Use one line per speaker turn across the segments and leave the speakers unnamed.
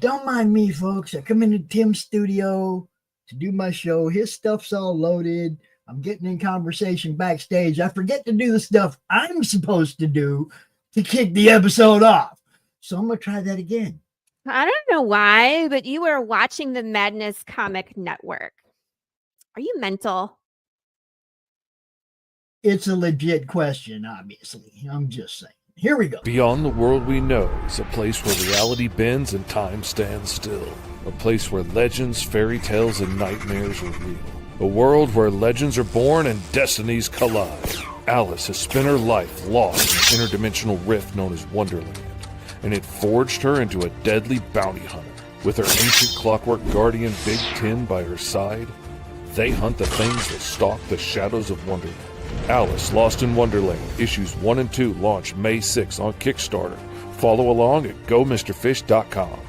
Don't mind me, folks. I come into Tim's studio to do my show. His stuff's all loaded. I'm getting in conversation backstage. I forget to do the stuff I'm supposed to do to kick the episode off. So I'm going to try that again.
I don't know why, but you were watching the Madness Comic Network. Are you mental?
It's a legit question, obviously. I'm just saying. Here we go.
Beyond the world we know is a place where reality bends and time stands still. A place where legends, fairy tales, and nightmares are real. A world where legends are born and destinies collide. Alice has spent her life lost in an interdimensional rift known as Wonderland, and it forged her into a deadly bounty hunter. With her ancient clockwork guardian Big Tin by her side, they hunt the things that stalk the shadows of Wonderland. Alice Lost in Wonderland, issues 1 and 2 launch May 6 on Kickstarter. Follow along at GoMrFish.com.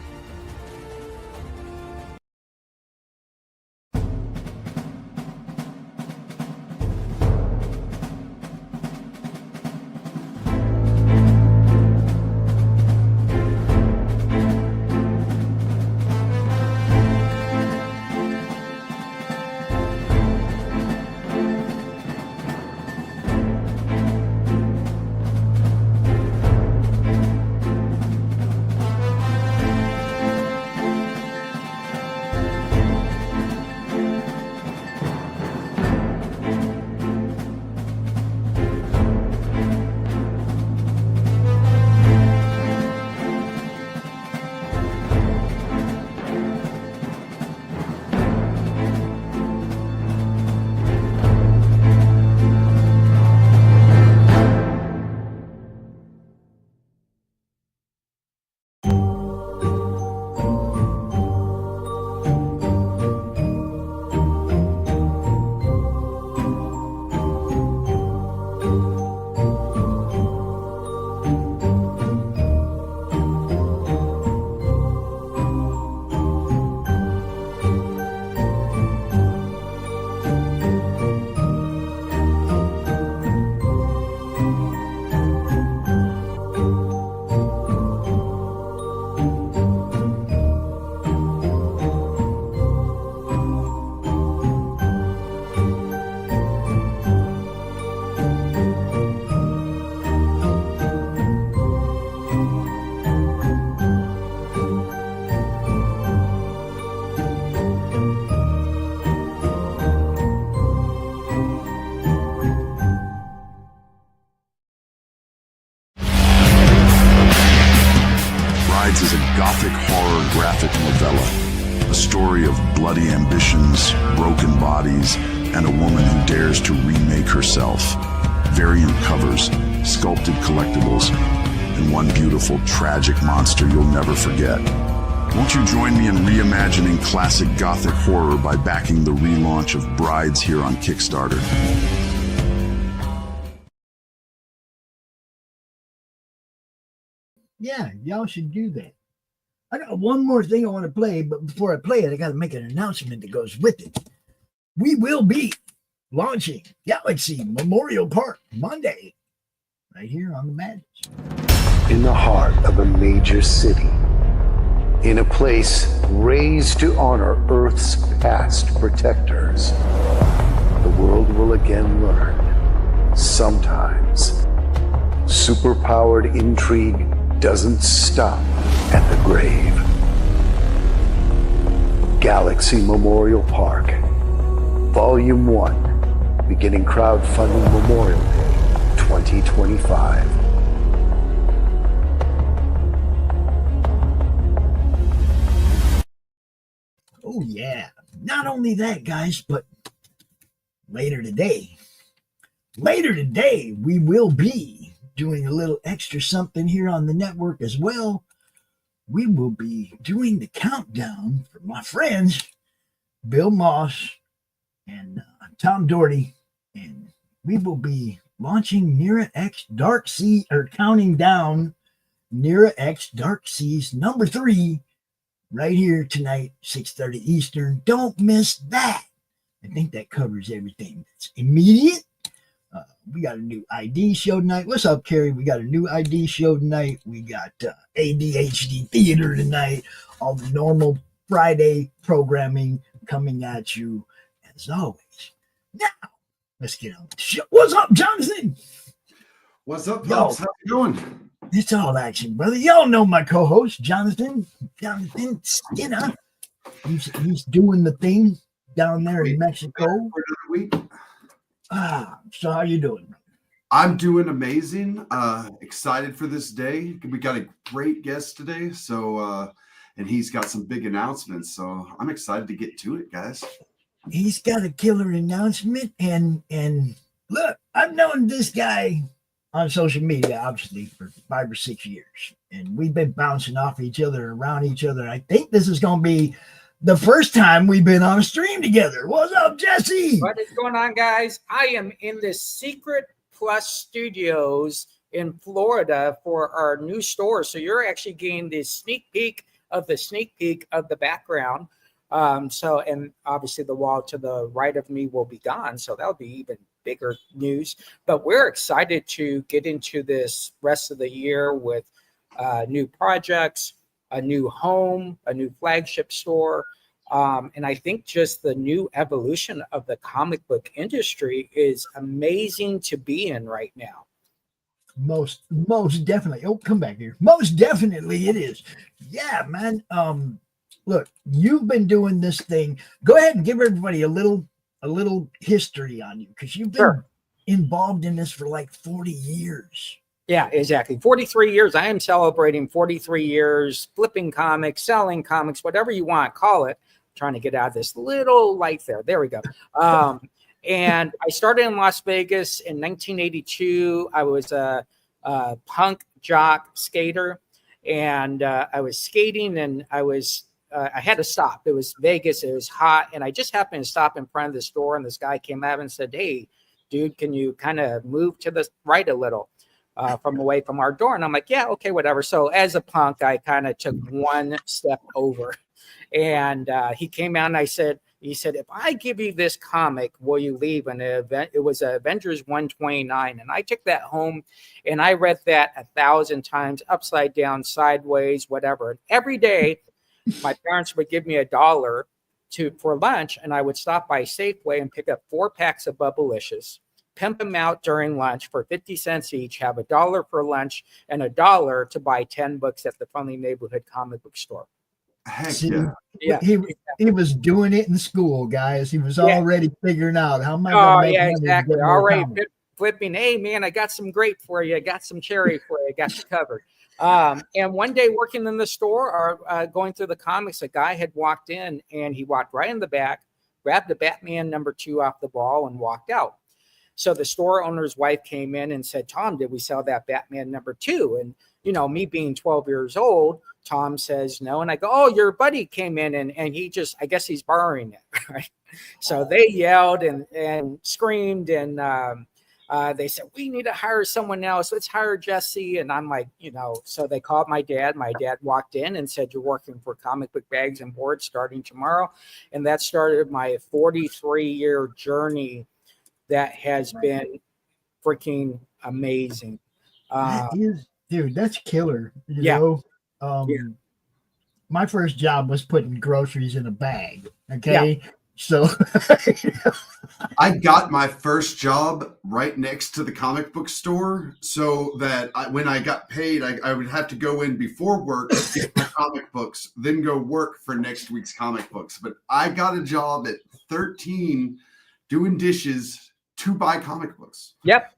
Is a gothic horror graphic novella, a story of bloody ambitions, broken bodies, and a woman who dares to remake herself. Variant covers, sculpted collectibles, and one beautiful, tragic monster you'll never forget. Won't you join me in reimagining classic gothic horror by backing the relaunch of Brides here on Kickstarter?
Yeah, y'all should do that. I got one more thing I want to play, but before I play it, I got to make an announcement that goes with it. We will be launching Galaxy Memorial Park Monday, right here on the Madness.
In the heart of a major city, in a place raised to honor Earth's past protectors, the world will again learn, sometimes, superpowered intrigue doesn't stop at the grave. Galaxy Memorial Park, Volume 1, beginning crowdfunding Memorial Day 2025.
Oh, yeah. Not only that, guys, but later today, we will be doing a little extra something here on the network as well. We will be doing the countdown for my friends, Bill Moss and Tom Doherty, and we will be launching Nira X Dark Sea, or counting down Nira X Dark Seas number 3 right here tonight, 6:30 Eastern. Don't miss that. I think that covers everything that's immediate. We got a new ID show tonight. What's up, Carrie? We got a new ID show tonight. We got ADHD theater tonight. All the normal Friday programming coming at you as always. Now, let's get on with the show. What's up, Jonathan?
What's up, folks? How you doing?
It's all action, brother. Y'all know my co-host, Jonathan Skinner. He's doing the thing down there in Mexico.
For another week.
So how you doing?
I'm doing amazing. Excited for this day. We got a great guest today, so and he's got some big announcements. So I'm excited to get to it, guys.
He's got a killer announcement, and look, I've known this guy on social media obviously for 5 or 6 years, and we've been bouncing off each other, around each other. I think this is going to be the first time we've been on a stream together. What's up, Jesse?
What is going on, guys? I am in the Secret Plus Studios in Florida for our new store. So you're actually getting the sneak peek of the background. And obviously the wall to the right of me will be gone. So that'll be even bigger news. But we're excited to get into this rest of the year with new projects, a new home, a new flagship store. And I think just the new evolution of the comic book industry is amazing to be in right now.
Most definitely. Oh, come back here. Most definitely it is. Yeah, man. Look, you've been doing this thing. Go ahead and give everybody a little history on you, because you've been involved in this for like 40 years.
Yeah, exactly. 43 years. I am celebrating 43 years flipping comics, selling comics, whatever you want to call it. Trying to get out of this little light there. There we go. And I started in Las Vegas in 1982. I was a punk jock skater, and I was skating, and I had to stop. It was Vegas. It was hot, and I just happened to stop in front of the store, and this guy came out and said, "Hey, dude, can you kind of move to the right a little?" From away from our door. And I'm like, yeah, okay, whatever. So as a punk, I kind of took one step over, and he came out and he said, if I give you this comic, will you leave? And it was Avengers 129. And I took that home and I read that 1,000 times, upside down, sideways, whatever. And every day my parents would give me $1 for lunch, and I would stop by Safeway and pick up 4 packs of Bubblicious, pimp them out during lunch for 50 cents each, have $1 for lunch and $1 to buy 10 books at the friendly neighborhood comic book store.
Heck
See,
yeah.
He was doing it in school, guys. He was already figuring out how am I going to make money
exactly.
to get more
Already
comics.
flipping. Hey, man, I got some grape for you. I got some cherry for you. I got you covered. And one day working in the store or going through the comics, a guy had walked in, and he walked right in the back, grabbed the Batman #2 off the wall and walked out. So the store owner's wife came in and said, Tom, did we sell that Batman #2? And, me being 12 years old, Tom says no. And I go, oh, your buddy came in and he just, I guess he's borrowing it. Right. So they yelled and screamed, and they said, we need to hire someone else. Let's hire Jesse. And I'm like, so they called my dad. My dad walked in and said, you're working for Comic Book Bags and Boards starting tomorrow. And that started my 43-year journey that has been freaking amazing.
Dude, that's killer. You know, my first job was putting groceries in a bag. Okay. Yeah. So
I got my first job right next to the comic book store, so that when I got paid, I would have to go in before work, get my comic books, then go work for next week's comic books. But I got a job at 13 doing dishes to buy comic books.
Yep.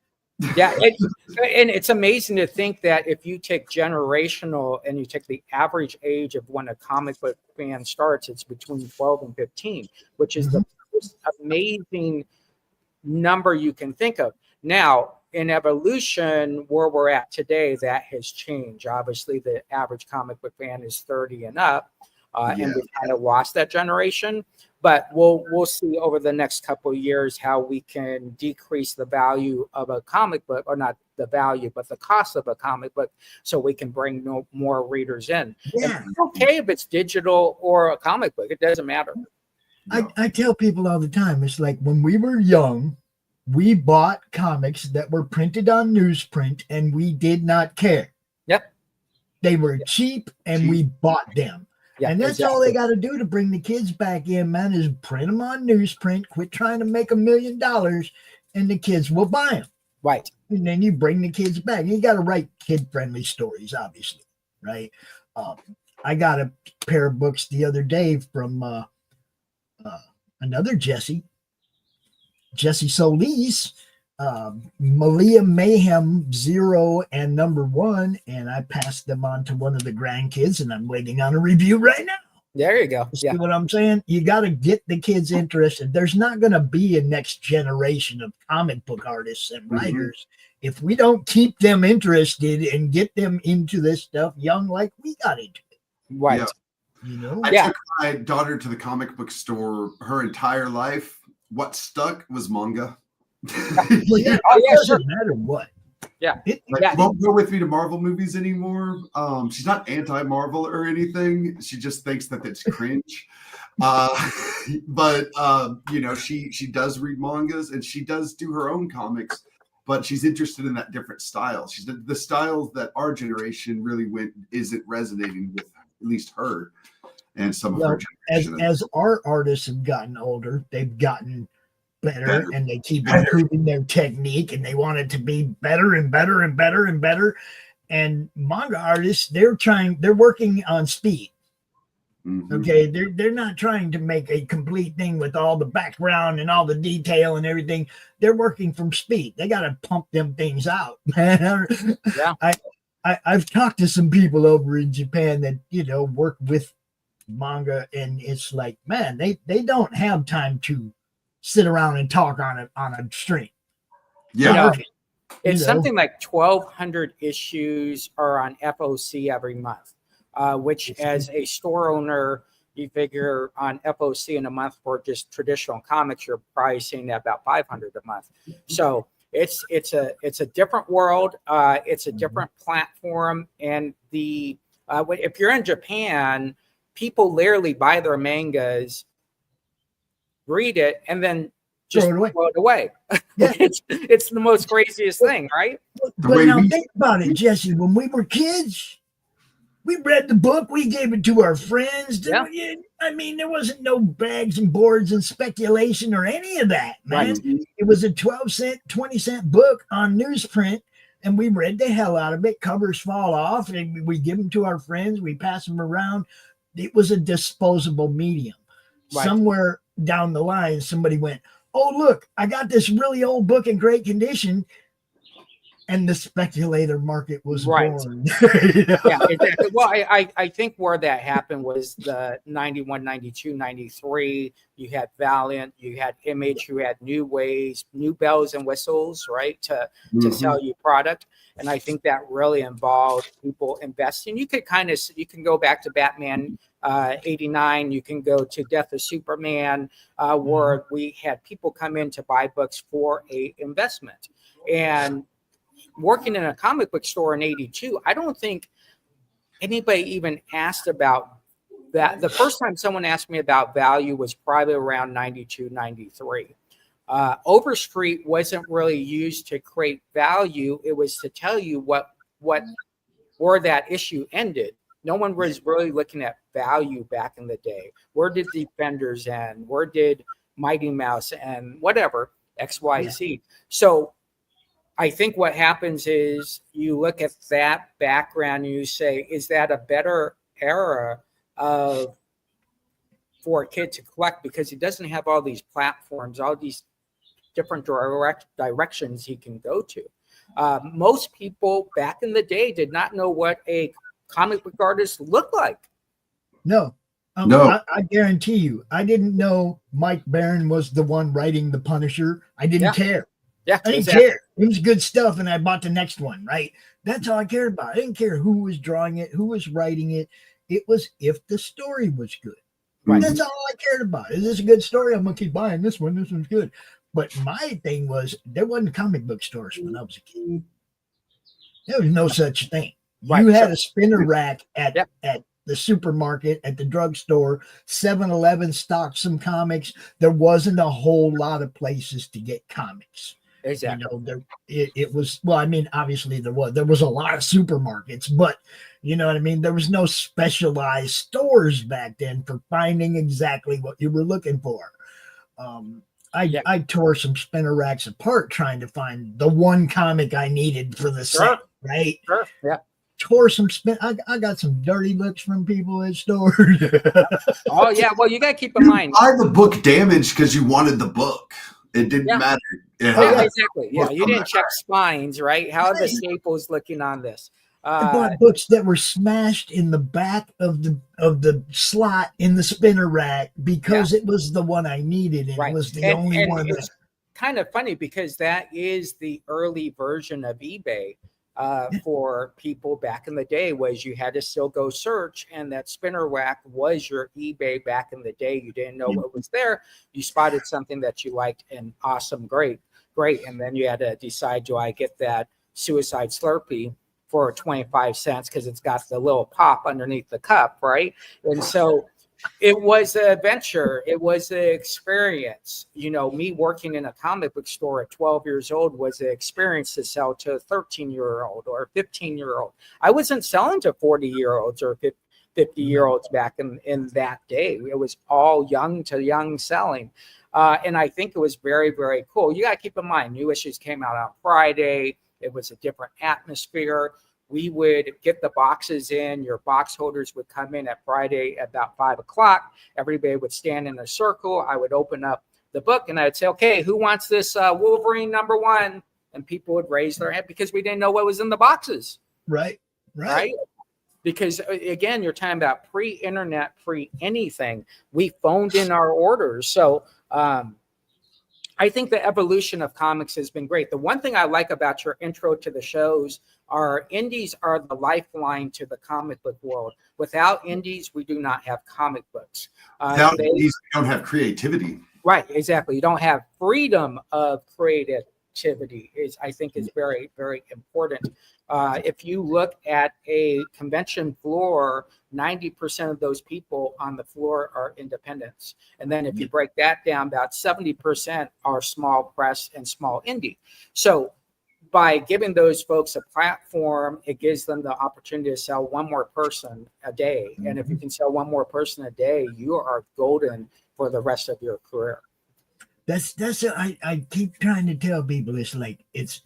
Yeah. And it's amazing to think that if you take generational and you take the average age of when a comic book fan starts, it's between 12 and 15, which is the most amazing number you can think of. Now, in evolution, where we're at today, that has changed. Obviously, the average comic book fan is 30 and up, and we've kind of lost that generation. But we'll see over the next couple of years how we can decrease the value of a comic book, or not the value, but the cost of a comic book, so we can bring more readers in. Yeah. It's okay if it's digital or a comic book. It doesn't matter.
I tell people all the time, it's like when we were young, we bought comics that were printed on newsprint, and we did not care.
Yep.
They were cheap, and we bought them.
Yeah,
and that's all they got to do to bring the kids back in, man, is print them on newsprint, quit trying to make $1 million, and the kids will buy them.
Right.
And then you bring the kids back. You got to write kid-friendly stories, obviously, right? I got a pair of books the other day from another Jesse Solis, Malia Mayhem 0 and number 1, and I passed them on to one of the grandkids, and I'm waiting on a review right now.
There you go.
See what I'm saying? You got to get the kids interested. There's not going to be a next generation of comic book artists and writers if we don't keep them interested and get them into this stuff young, like we got into it.
Right.
Yeah.
You know?
I took my daughter to the comic book store her entire life. What stuck was manga.
Well, yeah, it doesn't matter what.
Yeah.
She won't go with me to Marvel movies anymore. She's not anti-Marvel or anything. She just thinks that it's cringe. But you know, she does read mangas and she does do her own comics, but she's interested in that different style. She's the styles that our generation really isn't resonating with, at least her and some of her generation.
As our artists have gotten older, they've gotten better, and they keep improving their technique, and they want it to be better and better and better and better. And manga artists, they're working on speed. Okay, they're not trying to make a complete thing with all the background and all the detail and everything. They're working from speed. They got to pump them things out, man.
Yeah.
I've talked to some people over in Japan that, you know, work with manga, and it's like, man, they don't have time to sit around and talk on a stream.
Yeah.
It's something like 1,200 issues are on FOC every month, which as a store owner, you figure on FOC in a month for just traditional comics, you're probably seeing that about 500 a month. So it's a different world. It's a different platform. And if you're in Japan, people literally buy their mangas, read it, and then just throw it away.
Yeah.
It's the most craziest thing, right?
But now think about it, Jesse. When we were kids, we read the book, we gave it to our friends.
Yeah.
I mean, there wasn't no bags and boards and speculation or any of that, man.
Right.
It was a 12-cent, 20-cent book on newsprint, and we read the hell out of it. Covers fall off, and we give them to our friends. We pass them around. It was a disposable medium.
Right.
Somewhere down the line, somebody went, oh, look, I got this really old book in great condition. And the speculator market was born.
Yeah, exactly. Well, I think where that happened was the 91, 92, 93. You had Valiant, you had Image, you had new ways, new bells and whistles, right, to sell you product. And I think that really involved people investing. You can go back to Batman 89. You can go to Death of Superman, where we had people come in to buy books for a investment. And working in a comic book store in 82, I don't think anybody even asked about that. The first time someone asked me about value was probably around 92, 93. Overstreet wasn't really used to create value. It was to tell you where that issue ended. No one was really looking at value back in the day. Where did Defenders end? Where did Mighty Mouse end? Whatever, XYZ. Yeah. So I think what happens is you look at that background and you say, is that a better era for a kid to collect? Because he doesn't have all these platforms, all these different directions he can go to. Most people back in the day did not know what a comic book artist looked like.
No.
No.
I guarantee you, I didn't know Mike Barron was the one writing The Punisher. I didn't care.
Yeah,
I didn't care. It was good stuff, and I bought the next one, right? That's all I cared about. I didn't care who was drawing it, who was writing it. It was if the story was good. Right. That's all I cared about. Is this a good story? I'm going to keep buying this one. This one's good. But my thing was, there wasn't comic book stores when I was a kid. There was no such thing. Right. You had a spinner rack at the supermarket, at the drugstore, 7-Eleven stocked some comics. There wasn't a whole lot of places to get comics.
Exactly.
You know, it was, well, I mean, obviously there was a lot of supermarkets, but you know what I mean? There was no specialized stores back then for finding exactly what you were looking for. I tore some spinner racks apart trying to find the one comic I needed for the set, right?
Sure. Yeah.
Tore some I got some dirty looks from people at stores.
Oh yeah. Well, you got to keep in mind.
Buy the book damaged because you wanted the book. It didn't matter.
Exactly. Yeah. You didn't check spines, right? How are the staples looking on this?
I bought books that were smashed in the back of the slot in the spinner rack because it was the one I needed, and it was the only one.
It's kind of funny because that is the early version of eBay for people back in the day. Was you had to still go search, and that spinner rack was your eBay back in the day. You didn't know what was there. You spotted something that you liked, and awesome, great, and then you had to decide: do I get that Suicide Slurpee for 25 cents because it's got the little pop underneath the cup, right? And so it was an adventure. It was an experience. You know, me working in a comic book store at 12 years old was an experience to sell to a 13-year-old or a 15-year-old. I wasn't selling to 40-year-olds or 50-year-olds back in that day. It was all young to young selling. And I think it was very, very cool. You got to keep in mind, new issues came out on Friday. It was a different atmosphere. We would get the boxes in. Your box holders would come in at Friday at about 5 o'clock. Everybody would stand in a circle. I would open up the book and I'd say, okay, who wants this Wolverine #1? And people would raise their hand because we didn't know what was in the boxes.
Right.
Because again, you're talking about pre-internet, pre-anything. We phoned in our orders. So I think the evolution of comics has been great. The one thing I like about your intro to the shows are indies are the lifeline to the comic book world. Without indies, we do not have comic books.
Without indies, we don't have creativity.
Right, exactly. You don't have freedom of creativity. I think is very, very important. If you look at a convention floor, 90% of those people on the floor are independents. And then if you break that down, about 70% are small press and small indie. So by giving those folks a platform, it gives them the opportunity to sell one more person a day. And if you can sell one more person a day, you are golden for the rest of your career.
I keep trying to tell people, it's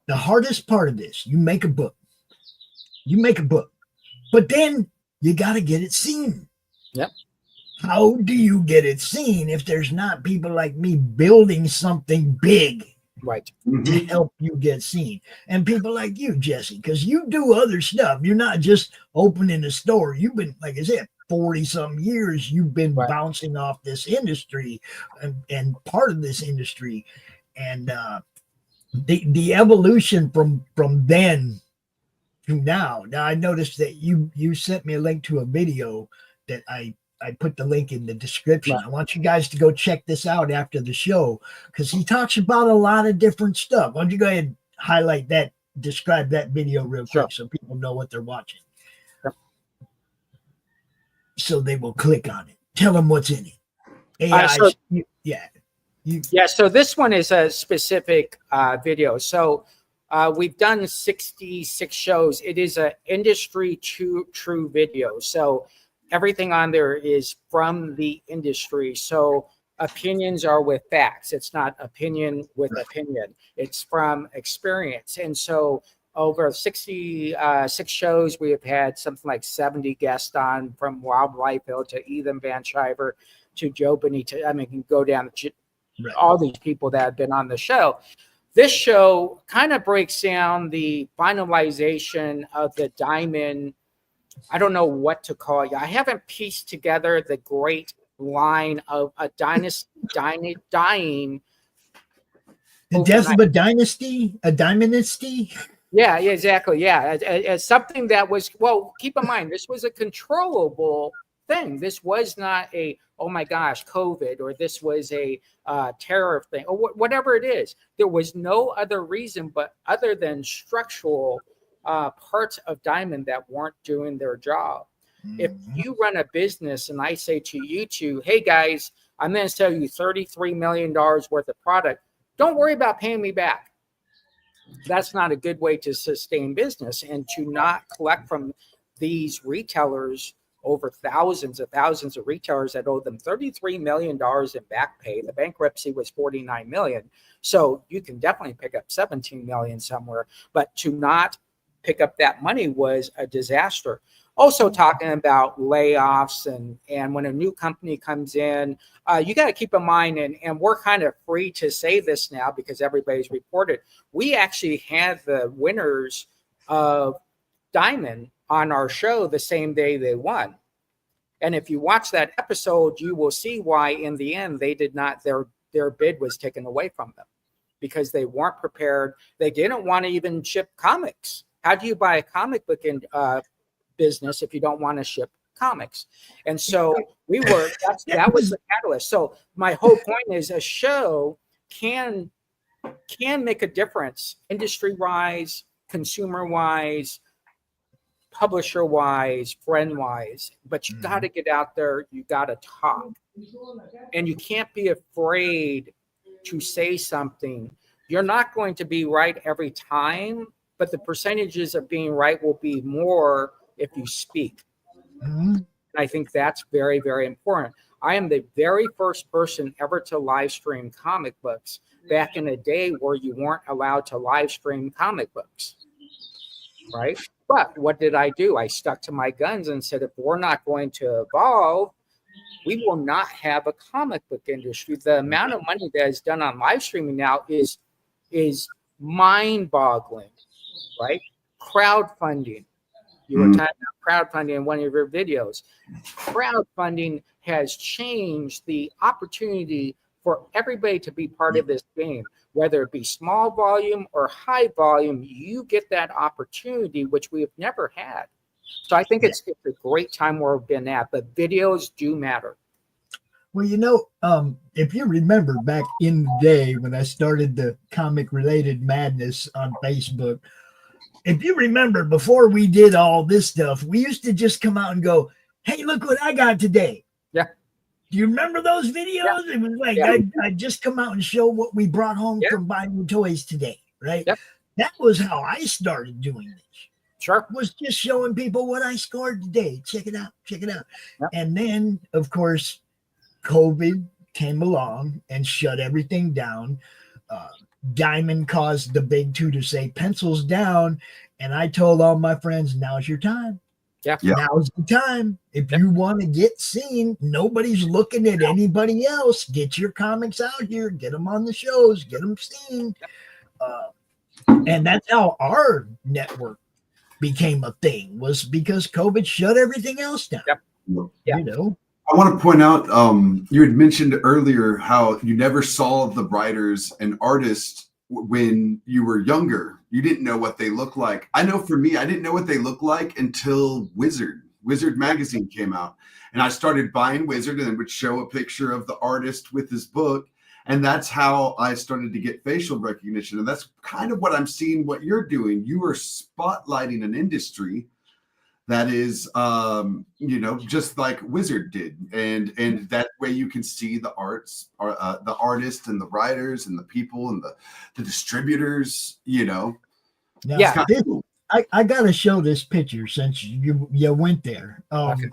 the hardest part of this. You make a book, but then you got to get it seen.
Yep.
How do you get it seen if there's not people like me building something big?
Right.
To help you get seen, and people like you, Jesse, because you do other stuff. You're not just opening a store. You've been, like I said, 40-some years. You've been bouncing off this industry and part of this industry, and the evolution from then to now. Now I noticed that you sent me a link to a video that I put the link in the description. Right. I want you guys to go check this out after the show because he talks about a lot of different stuff. Why don't you go ahead and highlight that, describe that video real quick so people know what they're watching. Sure. So they will click on it. Tell them what's in it.
So this one is a specific video. So we've done 66 shows. It is an industry true video. So everything on there is from the industry. So opinions are with facts. It's not opinion with opinion. It's from experience. And so over 66 shows, we have had something like 70 guests on, from Rob Liefeld to Ethan Van Sciver to Joe Benito. I mean, you can go down to all these people that have been on the show. This show kind of breaks down the finalization of the Diamond. I don't know what to call you. I haven't pieced together the great line of a dynasty dying.
The death of a dynasty? A dynasty?
Yeah, exactly. Yeah. As something that was, well, keep in mind, this was a controllable thing. This was not a, oh my gosh, COVID, or this was a terror thing, or whatever it is. There was no other reason but other than structural parts of Diamond that weren't doing their job. If you run a business and I say to you two, hey guys, I'm going to sell you $33 million worth of product, don't worry about paying me back. That's not a good way to sustain business, and to not collect from these retailers, over thousands of retailers that owe them $33 million in back pay. The bankruptcy was $49 million. So you can definitely pick up $17 million somewhere, but to not pick up that money was a disaster. Also talking about layoffs and when a new company comes in, you got to keep in mind, and we're kind of free to say this now because everybody's reported, we actually had the winners of Diamond on our show the same day they won. And if you watch that episode, you will see why in the end they did not, their bid was taken away from them because they weren't prepared. They didn't want to even ship comics. How do you buy a comic book in business if you don't want to ship comics? And so that was the catalyst. So my whole point is a show can make a difference industry wise, consumer wise, publisher wise, friend wise, but you got to get out there, you got to talk, and you can't be afraid to say something. You're not going to be right every time, but the percentages of being right will be more if you speak. And I think that's very, very important. I am the very first person ever to live stream comic books back in a day where you weren't allowed to live stream comic books, right? But what did I do? I stuck to my guns and said, if we're not going to evolve, we will not have a comic book industry. The amount of money that is done on live streaming now is mind-boggling, right? Crowdfunding. You were talking about crowdfunding in one of your videos. Crowdfunding has changed the opportunity for everybody to be part of this game, whether it be small volume or high volume. You get that opportunity, which we have never had. So I think it's a great time where we've been at, but videos do matter.
Well, you know, if you remember back in the day when I started the comic related madness on Facebook, if you remember before we did all this stuff, we used to just come out and go, hey, look what I got today.
Yeah.
Do you remember those videos? Yeah. It was like, I just come out and show what we brought home from buying toys today, right?
Yep.
That was how I started doing this.
Sure.
Was just showing people what I scored today. Check it out. Check it out.
Yep.
And then, of course, COVID came along and shut everything down. Diamond caused the big two to say pencils down. And I told all my friends, now's your time.
Yeah.
Now's the time. If you want to get seen, nobody's looking at anybody else. Get your comics out here. Get them on the shows. Get them seen. And that's how our network became a thing, was because COVID shut everything else down.
Yep.
You know?
I want to point out, you had mentioned earlier how you never saw the writers and artists when you were younger. You didn't know what they looked like. I know for me, I didn't know what they looked like until Wizard magazine came out. And I started buying Wizard and it would show a picture of the artist with his book. And that's how I started to get facial recognition. And that's kind of what I'm seeing what you're doing. You are spotlighting an industry that is, just like Wizard did. And that way you can see the arts, the artists and the writers and the people and the distributors, Now,
cool. I got to show this picture since you went there.
Okay.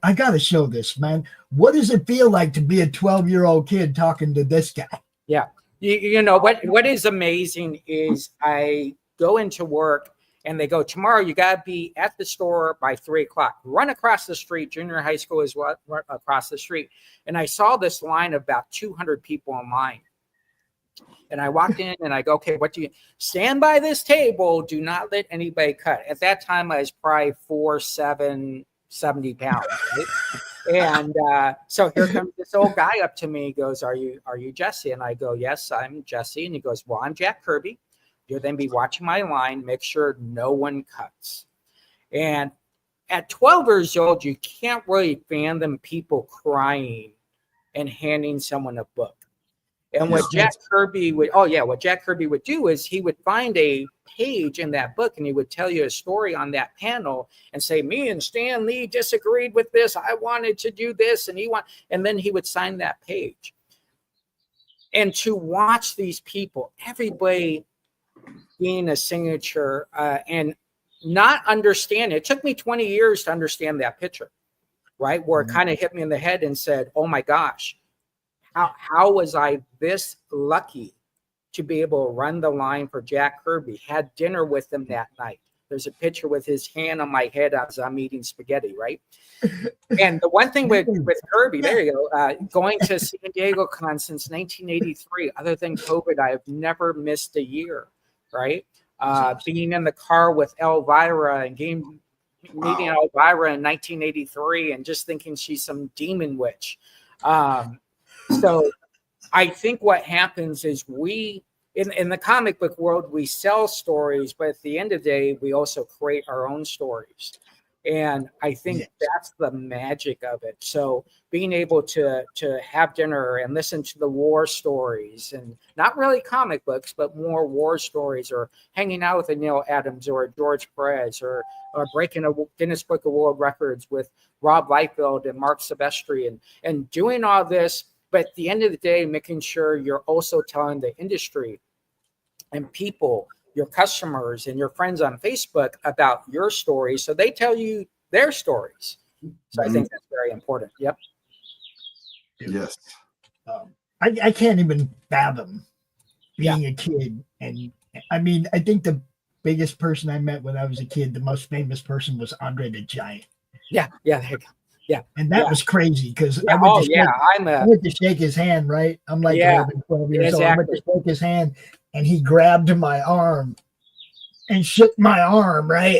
I got to show this, man. What does it feel like to be a 12-year-old kid talking to this guy?
Yeah. You know, what is amazing is I go into work and they go, tomorrow you got to be at the store by 3:00. Run across the street. Junior high school is across the street. And I saw this line of about 200 people in line. And I walked in and I go, okay, what do you stand by this table? Do not let anybody cut. At that time, I was probably 4'7", 70 pounds. Right? And so here comes this old guy up to me. He goes, are you Jesse? And I go, yes, I'm Jesse. And he goes, well, I'm Jack Kirby. You'll then be watching my line. Make sure no one cuts. And at 12 years old, you can't really fathom people crying and handing someone a book. And what Jack Kirby would, what Jack Kirby would do is he would find a page in that book and he would tell you a story on that panel and say, me and Stan Lee disagreed with this. I wanted to do this. And then he would sign that page. And to watch these people, everybody being a signature and not understand it took me 20 years to understand that picture, right? Where it kind of hit me in the head and said, oh my gosh, how was I this lucky to be able to run the line for Jack Kirby? Had dinner with him that night. There's a picture with his hand on my head as I'm eating spaghetti, right? And the one thing with Kirby, there you go, going to San Diego Con since 1983, other than COVID, I have never missed a year, right? Being in the car with Elvira and meeting Elvira in 1983 and just thinking she's some demon witch. So I think what happens is we, in the comic book world, we sell stories, but at the end of the day, we also create our own stories. And I think that's the magic of it. So being able to have dinner and listen to the war stories, and not really comic books, but more war stories, or hanging out with a Neil Adams or a George Perez, or breaking a Guinness Book of World Records with Rob Liefeld and Mark Silvestri, and doing all this. But at the end of the day, making sure you're also telling the industry and people, your customers and your friends on Facebook about your stories, so they tell you their stories. So I think that's very important. Yep.
Yes.
I can't even fathom being a kid. And I mean, I think the biggest person I met when I was a kid, the most famous person, was Andre the Giant.
Yeah. There you go. Yeah.
And that was crazy because
I went
to shake his hand, right? I'm like 11, 12 years old. I went to shake his hand and he grabbed my arm and shook my arm, right?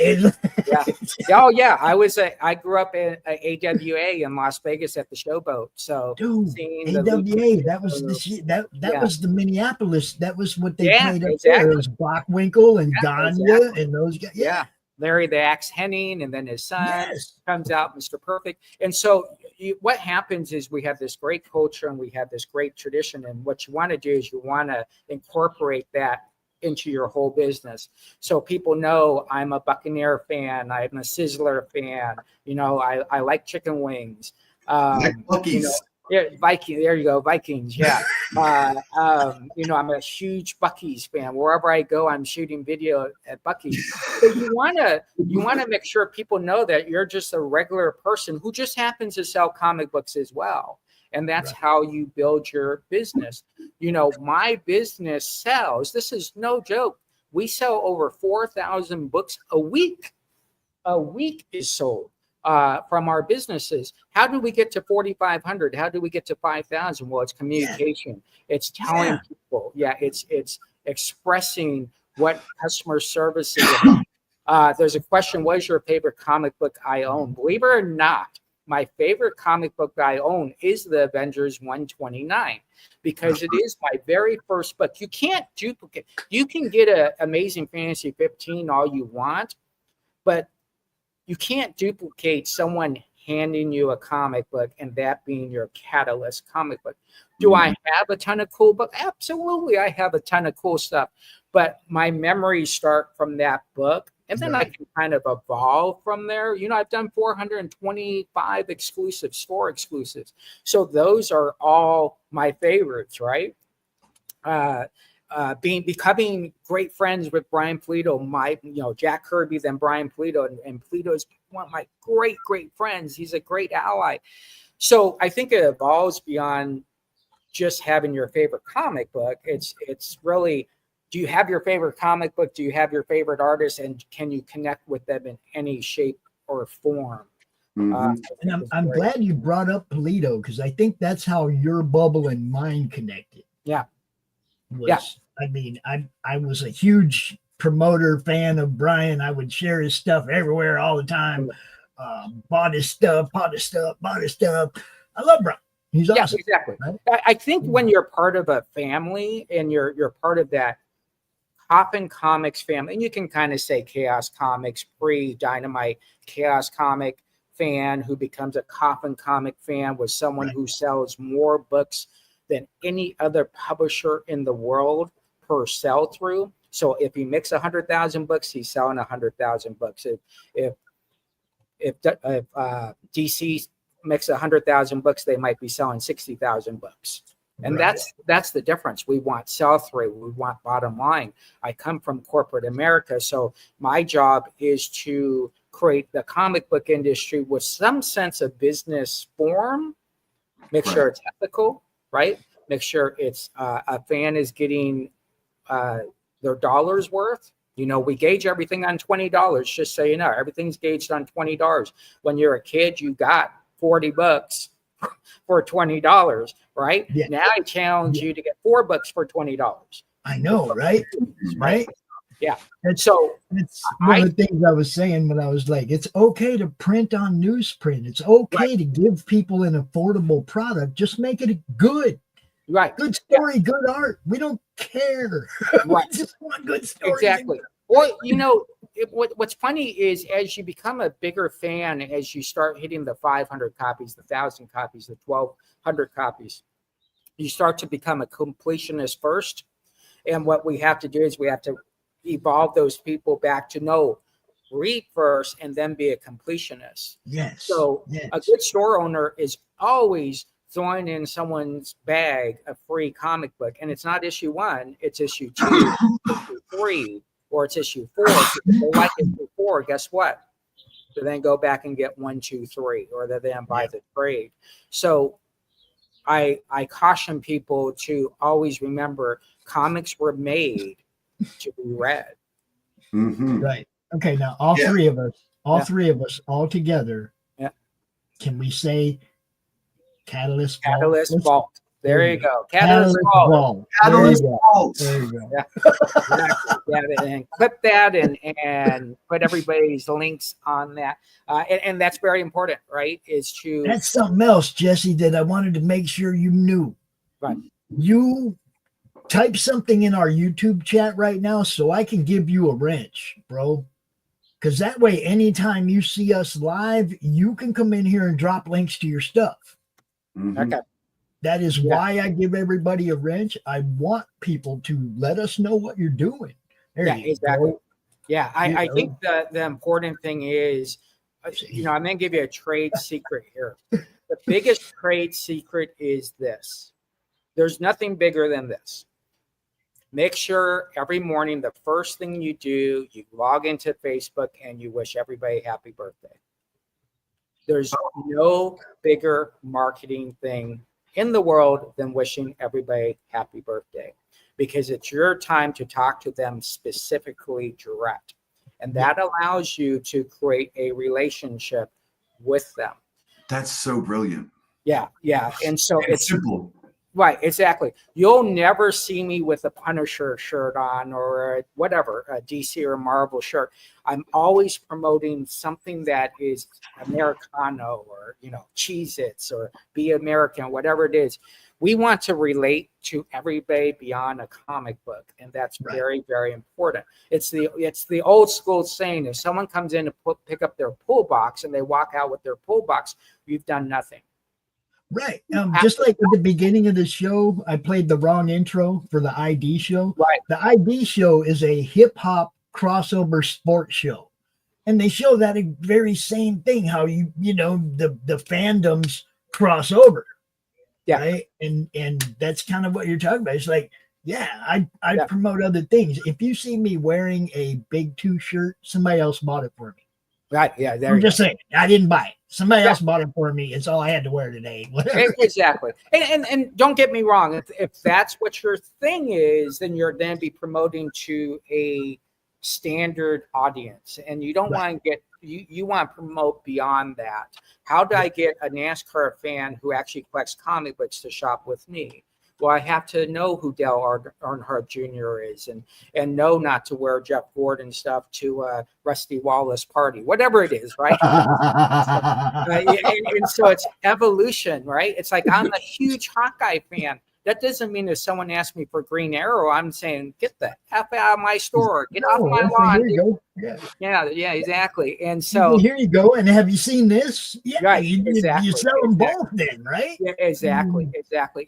I grew up in AWA in Las Vegas at the Showboat. So AWA, that was was the Minneapolis. That was what they played up there. It was Bockwinkel and Ganya and those guys.
Yeah. Larry the Axe Henning, and then his son comes out, Mr. Perfect. And so what happens is we have this great culture and we have this great tradition. And what you want to do is you want to incorporate that into your whole business. So people know I'm a Buccaneer fan. I'm a Sizzler fan. I like chicken wings.
Buc-ee's.
Viking. There you go. Vikings. Yeah. I'm a huge Buc-ee's fan. Wherever I go, I'm shooting video at Buc-ee's. So you want to make sure people know that you're just a regular person who just happens to sell comic books as well. And that's how you build your business. My business sells. This is no joke. We sell over 4,000 books a week. A week is sold. From our businesses. How do we get to 4,500? How do we get to 5,000? Well, it's communication. It's telling people. It's expressing what customer service is about. There's a question, what is your favorite comic book I own? Believe it or not, my favorite comic book I own is the Avengers 129 because it is my very first book. You can't duplicate. You can get a Amazing Fantasy 15 all you want, but you can't duplicate someone handing you a comic book and that being your catalyst comic book. Do I have a ton of cool books? Absolutely, I have a ton of cool stuff. But my memories start from that book, and then I can kind of evolve from there. I've done 425 store exclusives. So those are all my favorites, right? Becoming great friends with Brian Pulido, Jack Kirby, then Brian Pulido, and Pulido is one of my great friends. He's a great ally. So I think it evolves beyond just having your favorite comic book. It's really, do you have your favorite comic book? Do you have your favorite artist? And can you connect with them in any shape or form?
And I'm glad you brought up Pulido because I think that's how your bubble and mine connected. I mean, I was a huge promoter fan of Brian. I would share his stuff everywhere all the time. Bought his stuff. I love Brian. He's awesome.
Yeah, exactly.
Right?
I think when you're part of a family and you're part of that Coffin Comics family, and you can kind of say Chaos Comics, pre-Dynamite, Chaos Comic fan who becomes a Coffin Comic fan with someone who sells more books than any other publisher in the world per sell through. So if he makes 100,000 books, he's selling 100,000 books. If DC makes 100,000 books, they might be selling 60,000 books. And that's the difference. We want sell through. We want bottom line. I come from corporate America, so my job is to create the comic book industry with some sense of business form. Make sure it's ethical, right? Make sure it's a fan is getting their dollar's worth. You know, we gauge everything on $20. Just so you know, everything's gauged on $20. When you're a kid, you got 40 bucks for $20, right?
Yeah.
Now I challenge you to get 4 books for $20.
I know, right? Right?
Yeah.
And
So
it's one of the things I was saying when I was like, it's okay to print on newsprint. It's okay to give people an affordable product. Just make it good.
Right.
Good story, good art. We don't care.
Right.
We just want good stories.
Exactly. Well, you know, what's funny is as you become a bigger fan, as you start hitting the 500 copies, the 1,000 copies, the 1,200 copies, you start to become a completionist first. And what we have to do is we have to evolve those people back to read first and then be a completionist.
Yes.
So a good store owner is always throwing in someone's bag a free comic book, and it's not issue 1, it's issue 2, issue 3, or it's issue 4. If they like issue 4, guess what? They then go back and get 1, 2, 3, or they then buy the trade. So I caution people to always remember comics were made to be read.
Right. Okay. Now all three of us, all together.
Yeah.
Can we say Catalyst
Vault? There you go. Catalyst Vault.
Catalyst Vault.
There you go.
Yeah. Exactly. And clip that and put everybody's links on that. And that's very important, right?
That's something else, Jesse, that I wanted to make sure you knew.
Right.
You type something in our YouTube chat right now so I can give you a wrench, bro. Because that way, anytime you see us live, you can come in here and drop links to your stuff.
Okay.
That is why I give everybody a wrench. I want people to let us know what you're doing.
Exactly. Yeah, I think the important thing is, I'm going to give you a trade secret here. The biggest trade secret is this. There's nothing bigger than this. Make sure every morning, the first thing you do, you log into Facebook and you wish everybody happy birthday. There's no bigger marketing thing in the world than wishing everybody happy birthday, because it's your time to talk to them specifically direct. And that allows you to create a relationship with them.
That's so brilliant.
Yeah. And so
it's simple.
Right, exactly. You'll never see me with a Punisher shirt on or whatever, a DC or Marvel shirt. I'm always promoting something that is Americano or, Cheez-Its or Be American, whatever it is. We want to relate to everybody beyond a comic book, and that's very, very important. It's the old school saying, if someone comes in to pick up their pull box and they walk out with their pull box, you've done nothing.
Right. Just like at the beginning of the show, I played the wrong intro for the ID show.
Right.
The ID show is a hip hop crossover sports show. And they show that very same thing, how the fandoms cross over.
Yeah.
Right. And that's kind of what you're talking about. It's like, I promote other things. If you see me wearing a Big Two shirt, somebody else bought it for me.
Right. Yeah.
I'm just saying, I didn't buy it. Somebody else bought it for me. It's all I had to wear today. Whatever.
Exactly. And don't get me wrong. If that's what your thing is, then you're then be promoting to a standard audience, and you don't want to get you want to promote beyond that. How do I get a NASCAR fan who actually collects comic books to shop with me? Well, I have to know who Dale Earnhardt Jr. is and know not to wear Jeff Gordon stuff to a Rusty Wallace party, whatever it is, right? And so it's evolution, right? It's like I'm a huge Hawkeye fan. That doesn't mean if someone asks me for Green Arrow, I'm saying, get the F out of my store, get off my lawn.
Here you go. Yeah.
Yeah, exactly. And
So
so,
here you go. And have you seen this? Yeah,
right,
you
exactly,
sell them
exactly.
both then, right?
Yeah, exactly.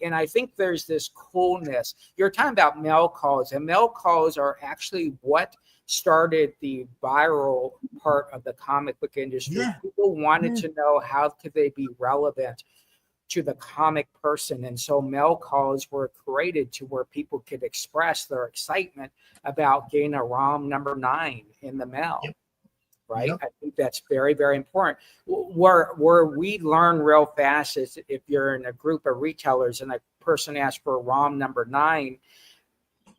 And I think there's this coolness. You're talking about mail calls, and mail calls are actually what started the viral part of the comic book industry.
Yeah.
People wanted to know how could they be relevant to the comic person. And so mail calls were created to where people could express their excitement about getting a ROM number 9 in the mail.
Yep.
Right.
Yep.
I think that's very, very important. Where we learn real fast is if you're in a group of retailers and a person asks for ROM number 9,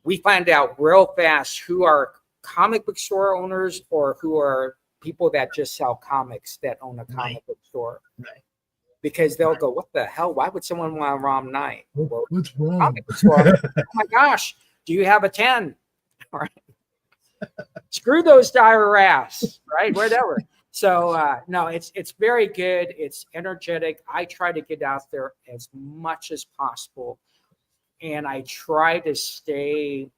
we find out real fast who are comic book store owners or who are people that just sell comics that own a comic book store.
Right.
Because they'll go, what the hell? Why would someone want a ROM 9? Well,
what's wrong?
comic book store. Oh my gosh, do you have a 10? All right. Screw those dire rafts, right? Whatever. So no, it's very good. It's energetic. I try to get out there as much as possible, and I try to stay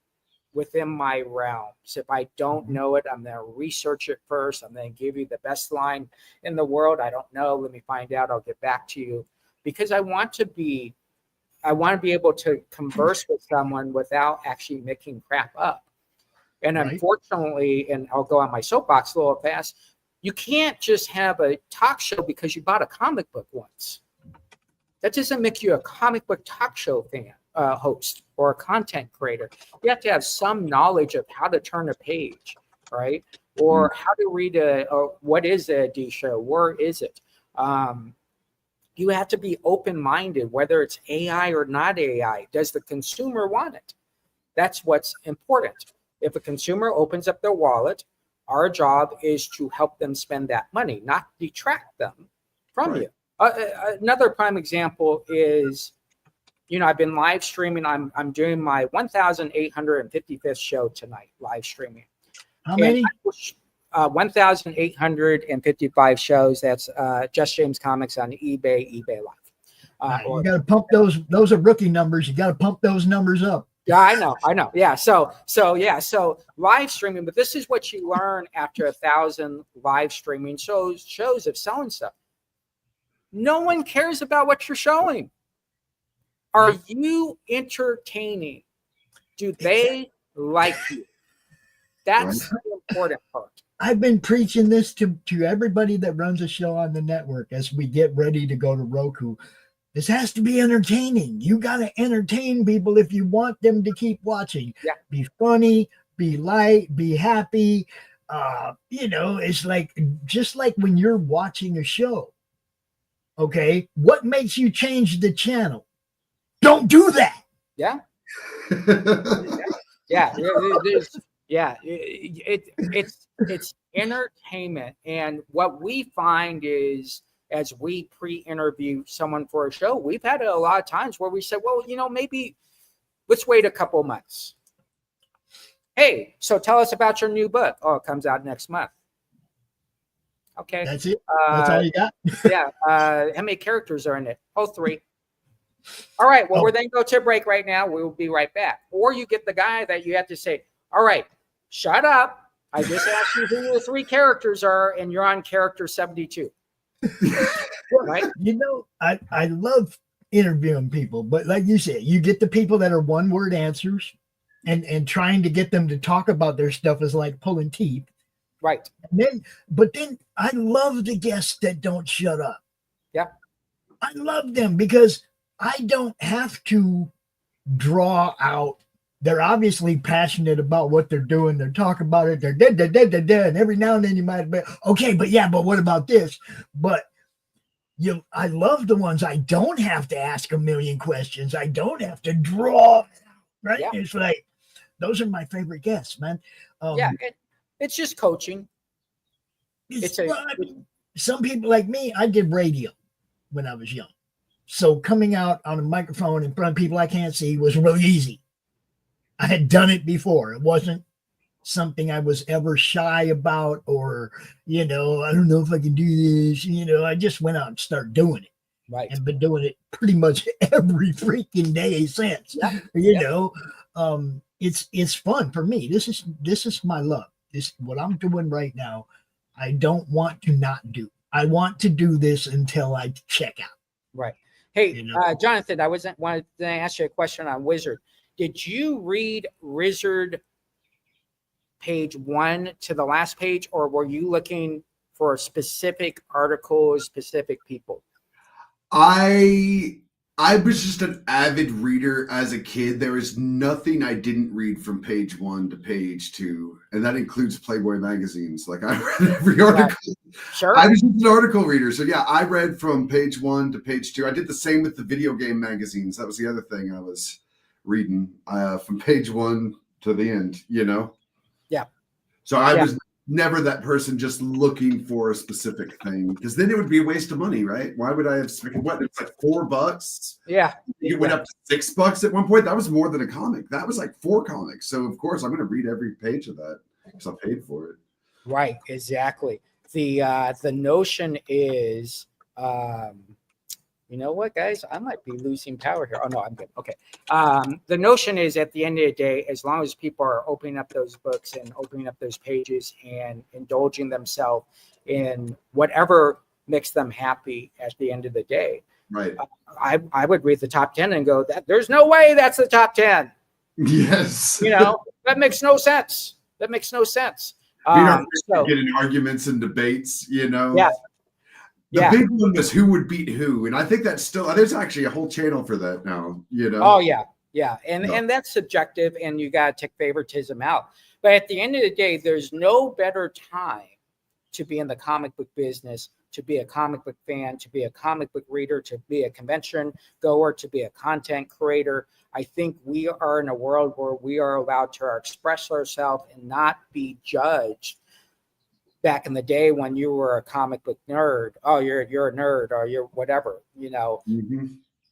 within my realms. If I don't know it, I'm going to research it first. I'm going to give you the best line in the world. I don't know. Let me find out. I'll get back to you, because I want to be able to converse with someone without actually making crap up. And unfortunately, and I'll go on my soapbox a little fast, you can't just have a talk show because you bought a comic book once. That doesn't make you a comic book talk show fan, host, or a content creator. You have to have some knowledge of how to turn a page, right? Or how to read what is a D show? Where is it? You have to be open-minded, whether it's AI or not AI. Does the consumer want it? That's what's important. If a consumer opens up their wallet, our job is to help them spend that money, not detract them from you. Another prime example is, I've been live streaming. I'm doing my 1,855th show tonight, live streaming.
How many?
1,855 shows. That's Just James Comics on eBay Live.
You got to pump those. Those are rookie numbers. You got to pump those numbers up.
Yeah, I know. Yeah. So live streaming, but this is what you learn after 1,000 live streaming shows of selling stuff. No one cares about what you're showing. Are you entertaining? Do they like you? That's the important part.
I've been preaching this to everybody that runs a show on the network as we get ready to go to Roku. This has to be entertaining. You got to entertain people if you want them to keep watching.
Yeah.
Be funny, be light, be happy. It's like, just like when you're watching a show. Okay. What makes you change the channel? Don't do that.
Yeah. It's entertainment. And what we find is, as we pre-interview someone for a show, we've had a lot of times where we said, well, maybe let's wait a couple months. Hey, so tell us about your new book. Oh, it comes out next month. Okay.
That's it. That's all you got?
Yeah. How many characters are in it? Oh, 3. All right. Well, we're then go to a break right now. We'll be right back. Or you get the guy that you have to say, all right, shut up. I just asked you who your 3 characters are, and you're on character 72. Right?
I love interviewing people, but like you said, you get the people that are one-word answers, and trying to get them to talk about their stuff is like pulling teeth.
Right.
But then I love the guests that don't shut up.
Yeah.
I love them because I don't have to draw out. They're obviously passionate about what they're doing. They're talking about it. They're dead, and every now and then you might be okay, but what about this? But I love the ones I don't have to ask a million questions. I don't have to draw. Right? Yeah. It's like those are my favorite guests, man.
It's just coaching.
Some people like me, I did radio when I was young. So coming out on a microphone in front of people I can't see was really easy. I had done it before. It wasn't something I was ever shy about, or, I don't know if I can do this. I just went out and started doing it.
Right.
and been doing it pretty much every freaking day since.
Yeah.
You
Yeah.
know, it's fun for me. This is my love. This what I'm doing right now. I don't want to not do. I want to do this until I check out.
Right. Hey,
You know?
Jonathan, I wanted to ask you a question on Wizard. Did you read Wizard page 1 to the last page, or were you looking for specific articles, specific people?
I was just an avid reader as a kid. There was nothing I didn't read from page 1 to page 2, and that includes Playboy magazines. Like I read every article.
Sure.
I was just an article reader, so yeah, I read from page 1 to page 2. I did the same with the video game magazines. That was the other thing I was reading from page 1 to the end. You know.
Yeah.
So I was never that person just looking for a specific thing, because then it would be a waste of money, right? Why would I have spent what? It's like $4.
Yeah.
It went up to $6 at one point. That was more than a comic. That was like 4 comics. So of course I'm going to read every page of that because I paid for it.
Right. Exactly. The notion is, you know what, guys? I might be losing power here. Oh no, I'm good. Okay. The notion is, at the end of the day, as long as people are opening up those books and opening up those pages and indulging themselves in whatever makes them happy at the end of the day,
Right.
I would read the top 10 and go, that there's no way that's the top 10.
Yes.
You know, that makes no sense. That makes no sense.
Get in arguments and debates, you know.
Yeah.
The big one was who would beat who, and I think that's still there's actually a whole channel for that now. You know.
Oh yeah, and that's subjective, and you got to take favoritism out. But at the end of the day, there's no better time to be in the comic book business, to be a comic book fan, to be a comic book reader, to be a convention goer, to be a content creator. I think we are in a world where we are allowed to express ourselves and not be judged. Back in the day when you were a comic book nerd, oh, you're a nerd, or you're whatever, you know.
Mm-hmm.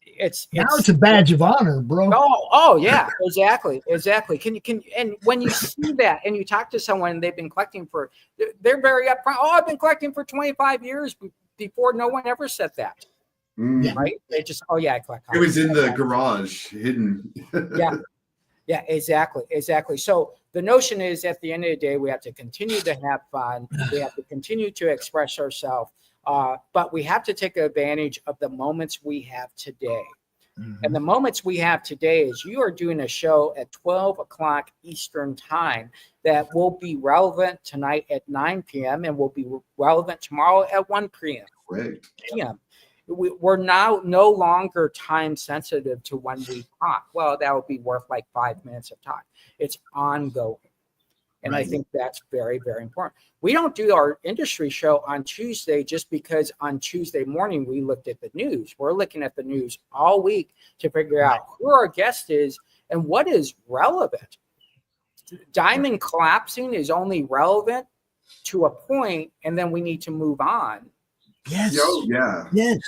It's a badge of honor, bro.
Oh yeah, exactly. And when you see that and you talk to someone and they've been collecting they're very upfront. Oh, I've been collecting for 25 years. Before, no one ever said that. Right? They just, oh yeah, I collect comics.
It was in the garage, hidden.
Yeah, exactly. So the notion is, at the end of the day, we have to continue to have fun. We have to continue to express ourselves, but we have to take advantage of the moments we have today. Mm-hmm. And the moments we have today is you are doing a show at 12 o'clock Eastern time that will be relevant tonight at 9 p.m. and will be relevant tomorrow at 1 p.m.
Right.
p.m. We're now no longer time sensitive to when we talk. Well, that would be worth like 5 minutes of talk. It's ongoing. And right. I think that's very, very important. We don't do our industry show on Tuesday just because on Tuesday morning we looked at the news. We're looking at the news all week to figure out who our guest is and what is relevant. Diamond collapsing is only relevant to a point, and then we need to move on.
Yes.
Yeah.
Yes.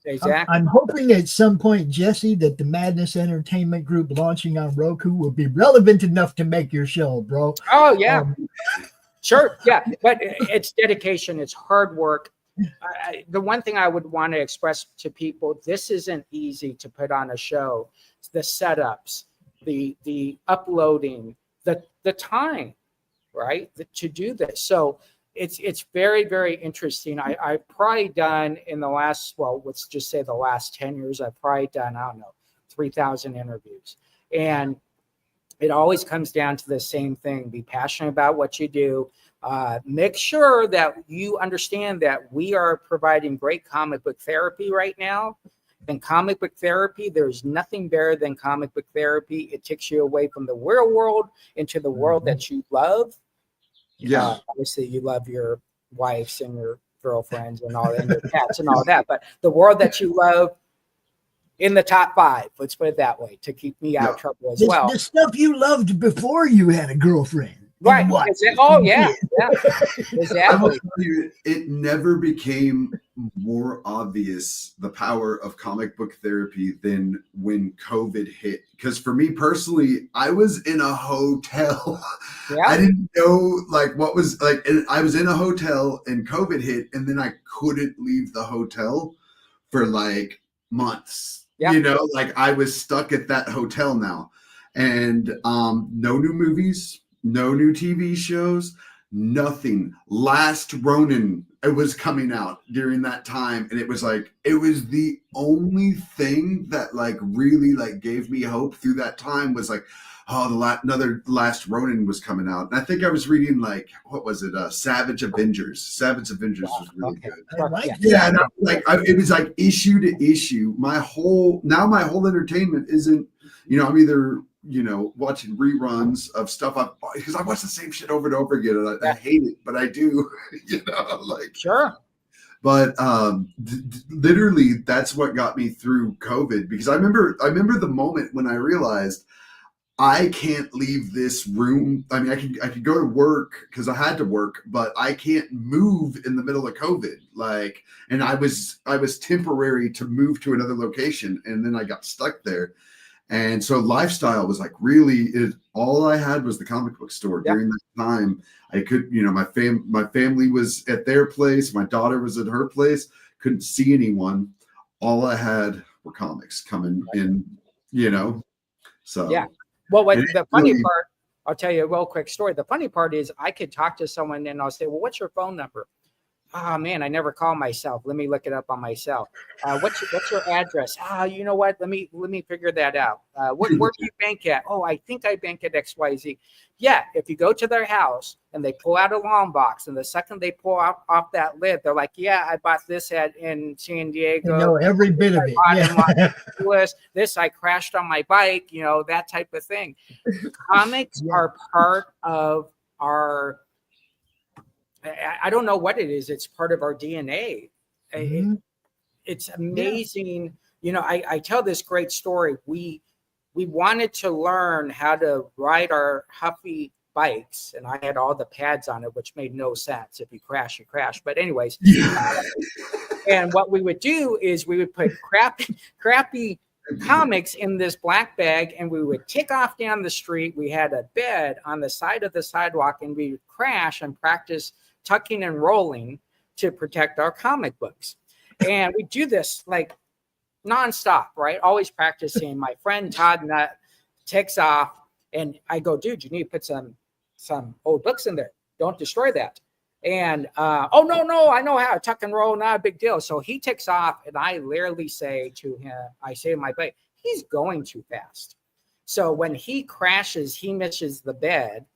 Exactly.
I'm hoping at some point, Jesse, that the Madness Entertainment Group launching on Roku will be relevant enough to make your show, bro.
Oh, yeah. Sure. Yeah. But it's dedication. It's hard work. The one thing I would want to express to people, this isn't easy to put on a show. It's the setups, the uploading, the time, right, to do this. So it's very, very interesting. I've probably done in the last, well, let's just say the last 10 years, I've probably done, 3,000 interviews. And it always comes down to the same thing. Be passionate about what you do. Make sure that you understand that we are providing great comic book therapy right now. And comic book therapy, there's nothing better than comic book therapy. It takes you away from the real world into the world that you love.
Yeah.
Obviously, you love your wives and your girlfriends and all that, and your cats and all that. But the world that you love in the top 5, let's put it that way, to keep me out of trouble as well.
The stuff you loved before you had a girlfriend.
Right. Oh, yeah. Exactly.
I will tell you, it never became more obvious, the power of comic book therapy, than when COVID hit. Because for me personally, I was in a hotel.
Yeah.
I didn't know what was and I was in a hotel and COVID hit, and then I couldn't leave the hotel for like months.
Yeah.
You know, like I was stuck at that hotel now, and no new movies, no new TV shows, nothing. Last Ronin, it was coming out during that time, and it was like it was the only thing that like really like gave me hope through that time was like, oh, another Last Ronin was coming out, and I think I was reading like what was it, Savage Avengers. Savage Avengers was really
Okay.
good.
I like
Yeah, and it was like issue to issue. My whole entertainment isn't, I'm either watching reruns of stuff because I watch the same shit over and over again, and I hate it, but I do, like
Sure.
But literally, that's what got me through COVID, because I remember the moment when I realized I can't leave this room. I mean, I could go to work because I had to work, but I can't move in the middle of COVID. Like, and I was temporary to move to another location, and then I got stuck there. And so lifestyle was like really all I had was the comic book store during that time. I could, my family was at their place, my daughter was at her place, couldn't see anyone. All I had were comics coming in, So
yeah. Well, the funny
really,
part, I'll tell you a real quick story. The funny part is I could talk to someone and I'll say, well, what's your phone number? Oh man, I never call myself. Let me look it up on myself. What's your address? You know what? Let me figure that out. Where do you bank at? Oh, I think I bank at XYZ. Yeah, if you go to their house and they pull out a long box, and the second they pull off that lid, they're like, yeah, I bought this in San Diego.
I know every bit of it.
Yeah. This I crashed on my bike, that type of thing. Comics are part of our, I don't know what it is. It's part of our DNA.
Mm-hmm.
It's amazing. I tell this great story. We wanted to learn how to ride our Huffy bikes, and I had all the pads on it, which made no sense. If you crash, you crash. But anyways, and what we would do is we would put crappy comics in this black bag, and we would kick off down the street. We had a bed on the side of the sidewalk, and we would crash and practice tucking and rolling to protect our comic books. And we do this like nonstop, right? Always practicing. My friend Todd Nutt takes off, and I go, dude, you need to put some old books in there. Don't destroy that. And oh no, I know how. Tuck and roll, not a big deal. So he takes off, and I literally say to him, I say to my buddy, he's going too fast. So when he crashes, he misses the bed,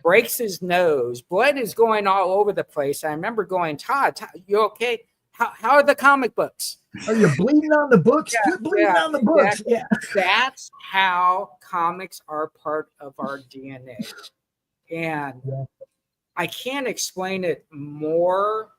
breaks his nose, blood is going all over the place. I remember going, Todd, you okay? How are the comic books?
Are you bleeding on the books?
Yeah,
You're bleeding on the books.
Exactly.
Yeah.
That's how comics are part of our DNA. And I can't explain it more.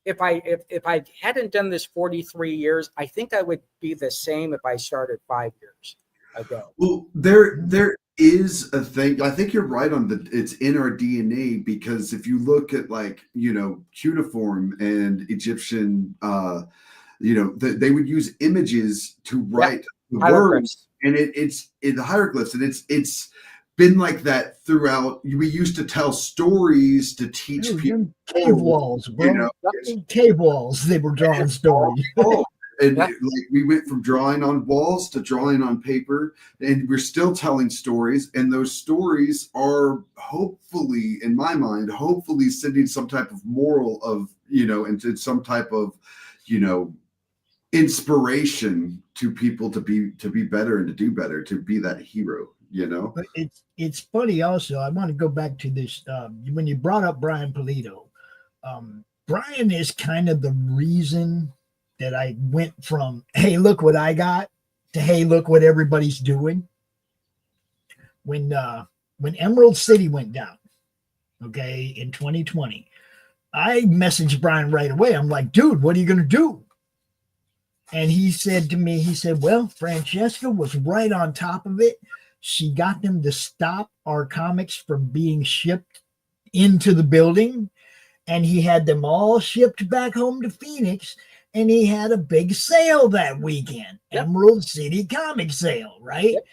If I hadn't done this 43 years, I think I would be the same if I started 5 years ago.
Well, there is a thing. I think you're right on it's in our DNA, because if you look at like, cuneiform and Egyptian, they would use images to write the words, and it's in the hieroglyphs, and it's been like that throughout. We used to tell stories to teach people.
Cave walls, bro. Cave walls. They were drawing stories.
And like we went from drawing on walls to drawing on paper, and we're still telling stories. And those stories are hopefully, in my mind, sending some type of moral of, and some type of, inspiration to people to be better and to do better, to be that hero.
But it's funny also. I want to go back to this when you brought up Brian Pulido. Brian is kind of the reason that I went from, hey, look what I got, to hey, look what everybody's doing. When Emerald City went down, okay, in 2020, I messaged Brian right away. I'm like, dude, what are you going to do? And he said to me, well, Francesca was right on top of it. She got them to stop our comics from being shipped into the building, and he had them all shipped back home to Phoenix, and he had a big sale that weekend, Emerald City comic sale, right? Yep.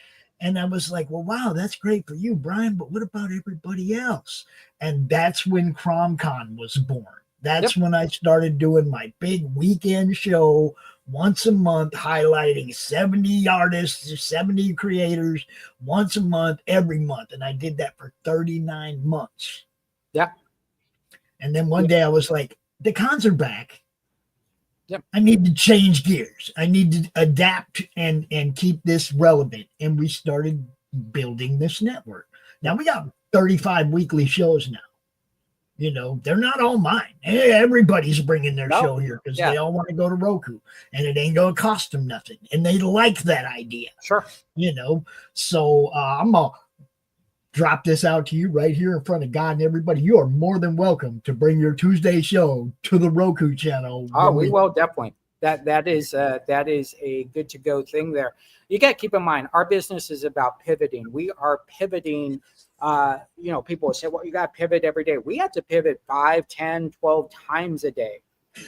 And I was like, well, wow, that's great for you, Brian, but what about everybody else? And that's when CromCon was born. That's when I started doing my big weekend show once a month, highlighting 70 artists, 70 creators once a month, every month. And I did that for 39 months.
Yeah.
And then one day I was like, the cons are back.
Yep.
I need to change gears. I need to adapt and keep this relevant. And we started building this network. Now we got 35 weekly shows now. You know, they're not all mine. Hey, everybody's bringing their show here because they all want to go to Roku, and it ain't going to cost them nothing. And they like that idea.
Sure.
You know, so I'm going to drop this out to you right here in front of God and everybody. You are more than welcome to bring your Tuesday show to the Roku channel.
Oh, we will definitely. That is a good to go thing there. You got to keep in mind, our business is about pivoting. We are pivoting. You know, people say, well, you got to pivot every day. We have to pivot 5, 10, 12 times a day.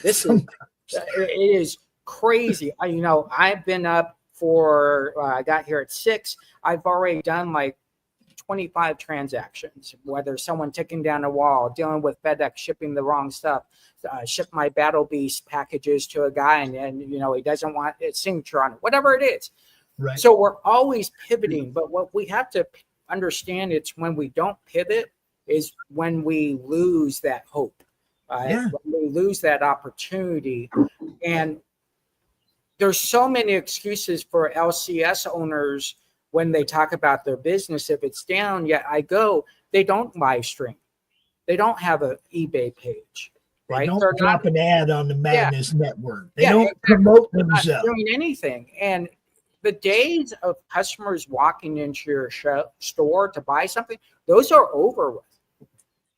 This is, it is crazy. You know, I've been up for, I got here at 6. I've already done like 25 transactions, whether someone ticking down a wall, dealing with FedEx, shipping the wrong stuff, ship my Battle Beast packages to a guy and you know, he doesn't want its signature on it, whatever it is.
Right.
So we're always pivoting, but what we have to understand, it's when we don't pivot is when we lose that hope, when we lose that opportunity. And there's so many excuses for LCS owners when they talk about their business. If it's down, yet they don't live stream. They don't have an eBay page. Right?
They don't drop an ad on the Madness Network. They don't
exactly.
promote
They're not
themselves.
doing anything. And the days of customers walking into your store to buy something, those are over with.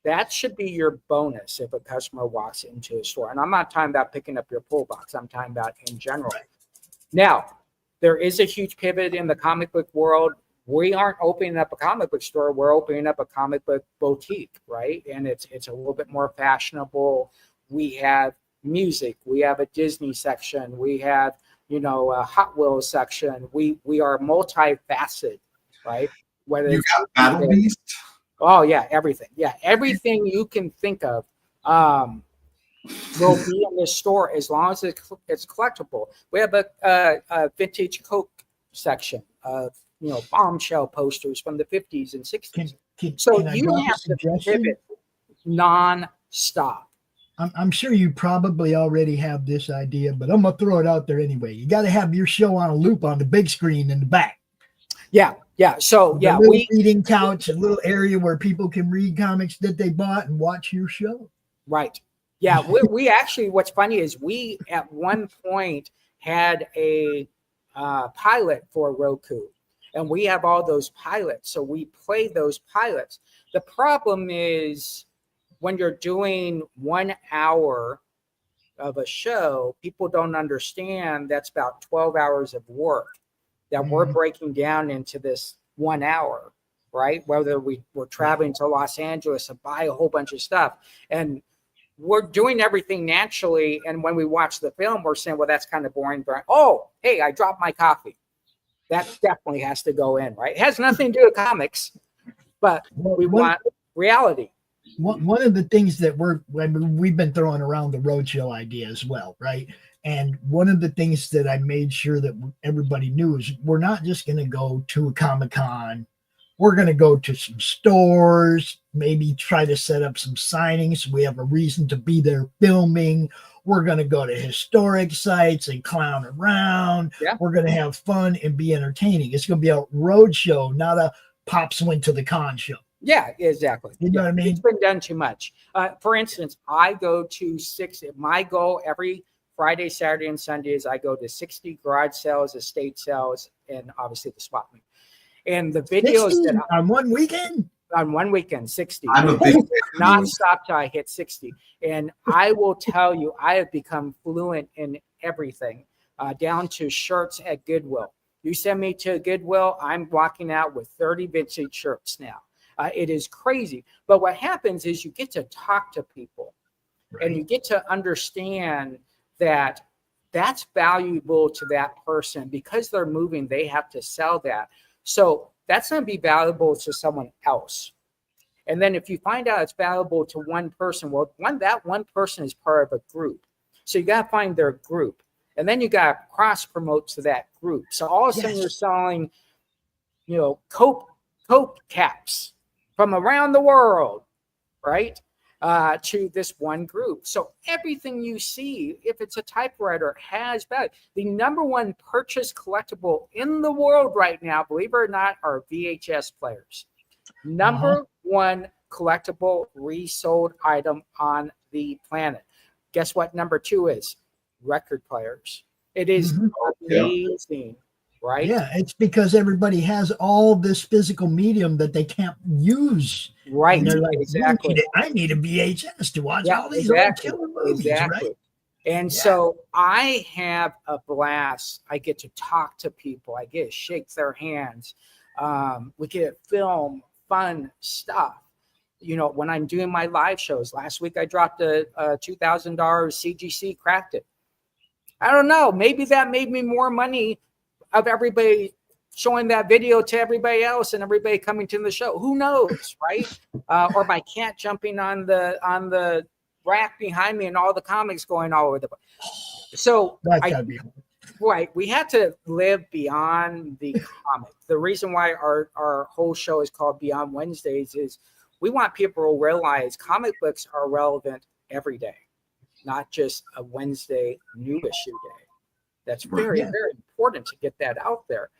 That should be your bonus if a customer walks into a store. And I'm not talking about picking up your pull box. I'm talking about in general. Right. Now, there is a huge pivot in the comic book world. We aren't opening up a comic book store. We're opening up a comic book boutique, right? And it's a little bit more fashionable. We have music. We have a Disney section. We have, you know, a Hot Wheels section. We are multifaceted, right? Whether
you got Battle Beast.
Oh yeah, everything. Yeah, everything you can think of will be in this store as long as it's collectible. We have a vintage Coke section of, you know, bombshell posters from the 50s and 60s. So you have to pivot non-stop.
I'm sure you probably already have this idea, but I'm going to throw it out there anyway. You got to have your show on a loop on the big screen in the back.
Yeah. So,
a little reading couch, a little area where people can read comics that they bought and watch your show.
Right. Yeah. we actually, what's funny is we at one point had a pilot for Roku. And we have all those pilots. So we play those pilots. The problem is when you're doing 1 hour of a show, people don't understand that's about 12 hours of work that we're breaking down into this 1 hour, right? Whether we're traveling to Los Angeles to buy a whole bunch of stuff. And we're doing everything naturally. And when we watch the film, we're saying, well, that's kind of boring. But, oh, hey, I dropped my coffee. That definitely has to go in, right? It has nothing to do with comics, but we want reality.
One of the things that we've been throwing around the roadshow idea as well, right? And one of the things that I made sure that everybody knew is we're not just going to go to a Comic-Con. We're going to go to some stores, maybe try to set up some signings. We have a reason to be there filming. We're going to go to historic sites and clown around. Yeah. We're going to have fun and be entertaining. It's going to be a road show, not a Pops went to the con show.
Yeah, exactly.
You know what I mean?
It's been done too much. For instance, I go to my goal every Friday, Saturday, and Sunday is I go to 60 garage sales, estate sales, and obviously the swap meet. And the videos that
on one weekend?
On one weekend, 60.
I'm a big
not stop till I hit 60. And I will tell you, I have become fluent in everything, down to shirts at Goodwill. You send me to Goodwill, I'm walking out with 30 vintage shirts now. It is crazy. But what happens is you get to talk to people, right, and you get to understand that that's valuable to that person. Because they're moving, they have to sell that. So that's going to be valuable to someone else. And then if you find out it's valuable to one person, well, that one person is part of a group. So you got to find their group. And then you got to cross promote to that group. So all of a sudden you're selling, Coke caps from around the world, right? To this one group. So everything you see, if it's a typewriter, has value. The number one purchased collectible in the world right now, believe it or not, are VHS players. Number one collectible resold item on the planet. Guess what number two is? Record players. It is amazing, right?
Yeah, it's because everybody has all this physical medium that they can't use.
Right.
And they're like,
exactly.
I need a VHS to watch all these old killer movies, right?
And so I have a blast. I get to talk to people. I get to shake their hands. We get to film fun stuff. When I'm doing my live shows, last week I dropped a $2,000 CGC, cracked it. I don't know. Maybe that made me more money of everybody showing that video to everybody else and everybody coming to the show. Who knows, right? Or my cat jumping on the rack behind me and all the comics going all over the place. So right, we had to live beyond the comic. The reason why our whole show is called Beyond Wednesdays is we want people to realize comic books are relevant every day, not just a Wednesday new issue day. That's very, very important to get that out there.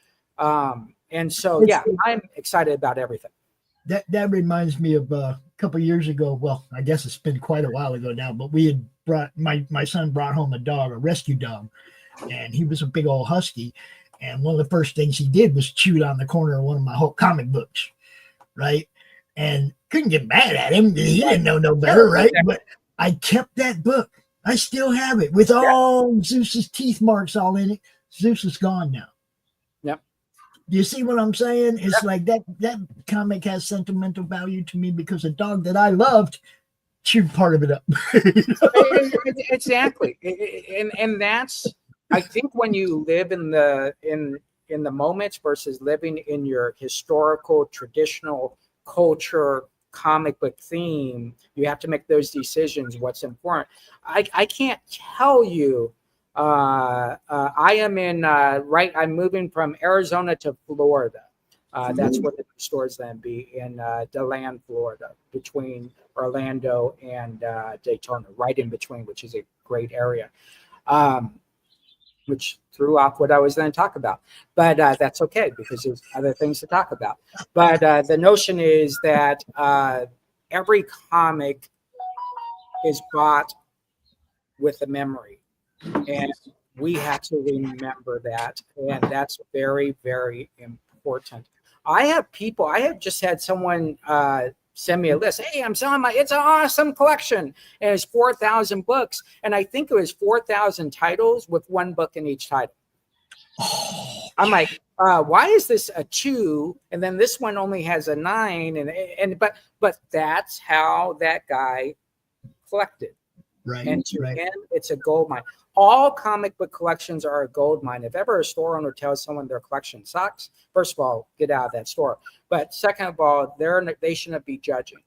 And so, I'm excited about everything.
That reminds me of a couple of years ago. Well, I guess it's been quite a while ago now, but we had my son brought home a dog, a rescue dog, and he was a big old husky. And one of the first things he did was chewed on the corner of one of my whole comic books, right? And couldn't get mad at him. He didn't know no better, right? But I kept that book. I still have it with all Zeus's teeth marks all in it. Zeus is gone now.
Yep.
You see what I'm saying? It's like that comic has sentimental value to me because a dog that I loved chewed part of it up.
Exactly. And that's, I think, when you live in the moments versus living in your historical, traditional culture comic book theme, you have to make those decisions. What's important? I can't tell you. I am I'm moving from Arizona to Florida. That's where the store is then be in DeLand, Florida, between Orlando and Daytona, right in between, which is a great area. Which threw off what I was going to talk about. But that's okay because there's other things to talk about. But the notion is that every comic is bought with a memory. And we have to remember that. And that's very, very important. I have just had someone send me a list. Hey, I'm selling it's an awesome collection. And it's 4,000 books. And I think it was 4,000 titles with one book in each title. I'm like, why is this a 2? And then this one only has a 9. But that's how that guy collected.
Right.
And to him, it's a gold mine. All comic book collections are a gold mine. If ever a store owner tells someone their collection sucks, first of all, get out of that store. But second of all, they shouldn't be judging.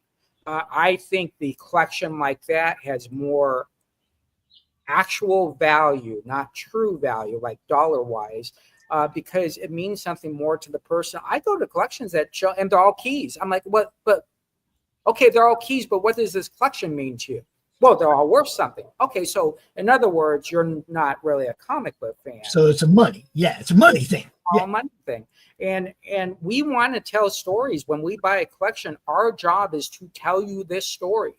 I think the collection like that has more actual value, not true value, like dollar-wise, because it means something more to the person. I go to collections that show, and they're all keys. I'm like, what? But okay, they're all keys, but what does this collection mean to you? Well, they're all worth something. Okay, so in other words, you're not really a comic book fan.
So it's a money. Yeah, it's a money thing.
It's a money thing. And we want to tell stories. When we buy a collection, our job is to tell you this story.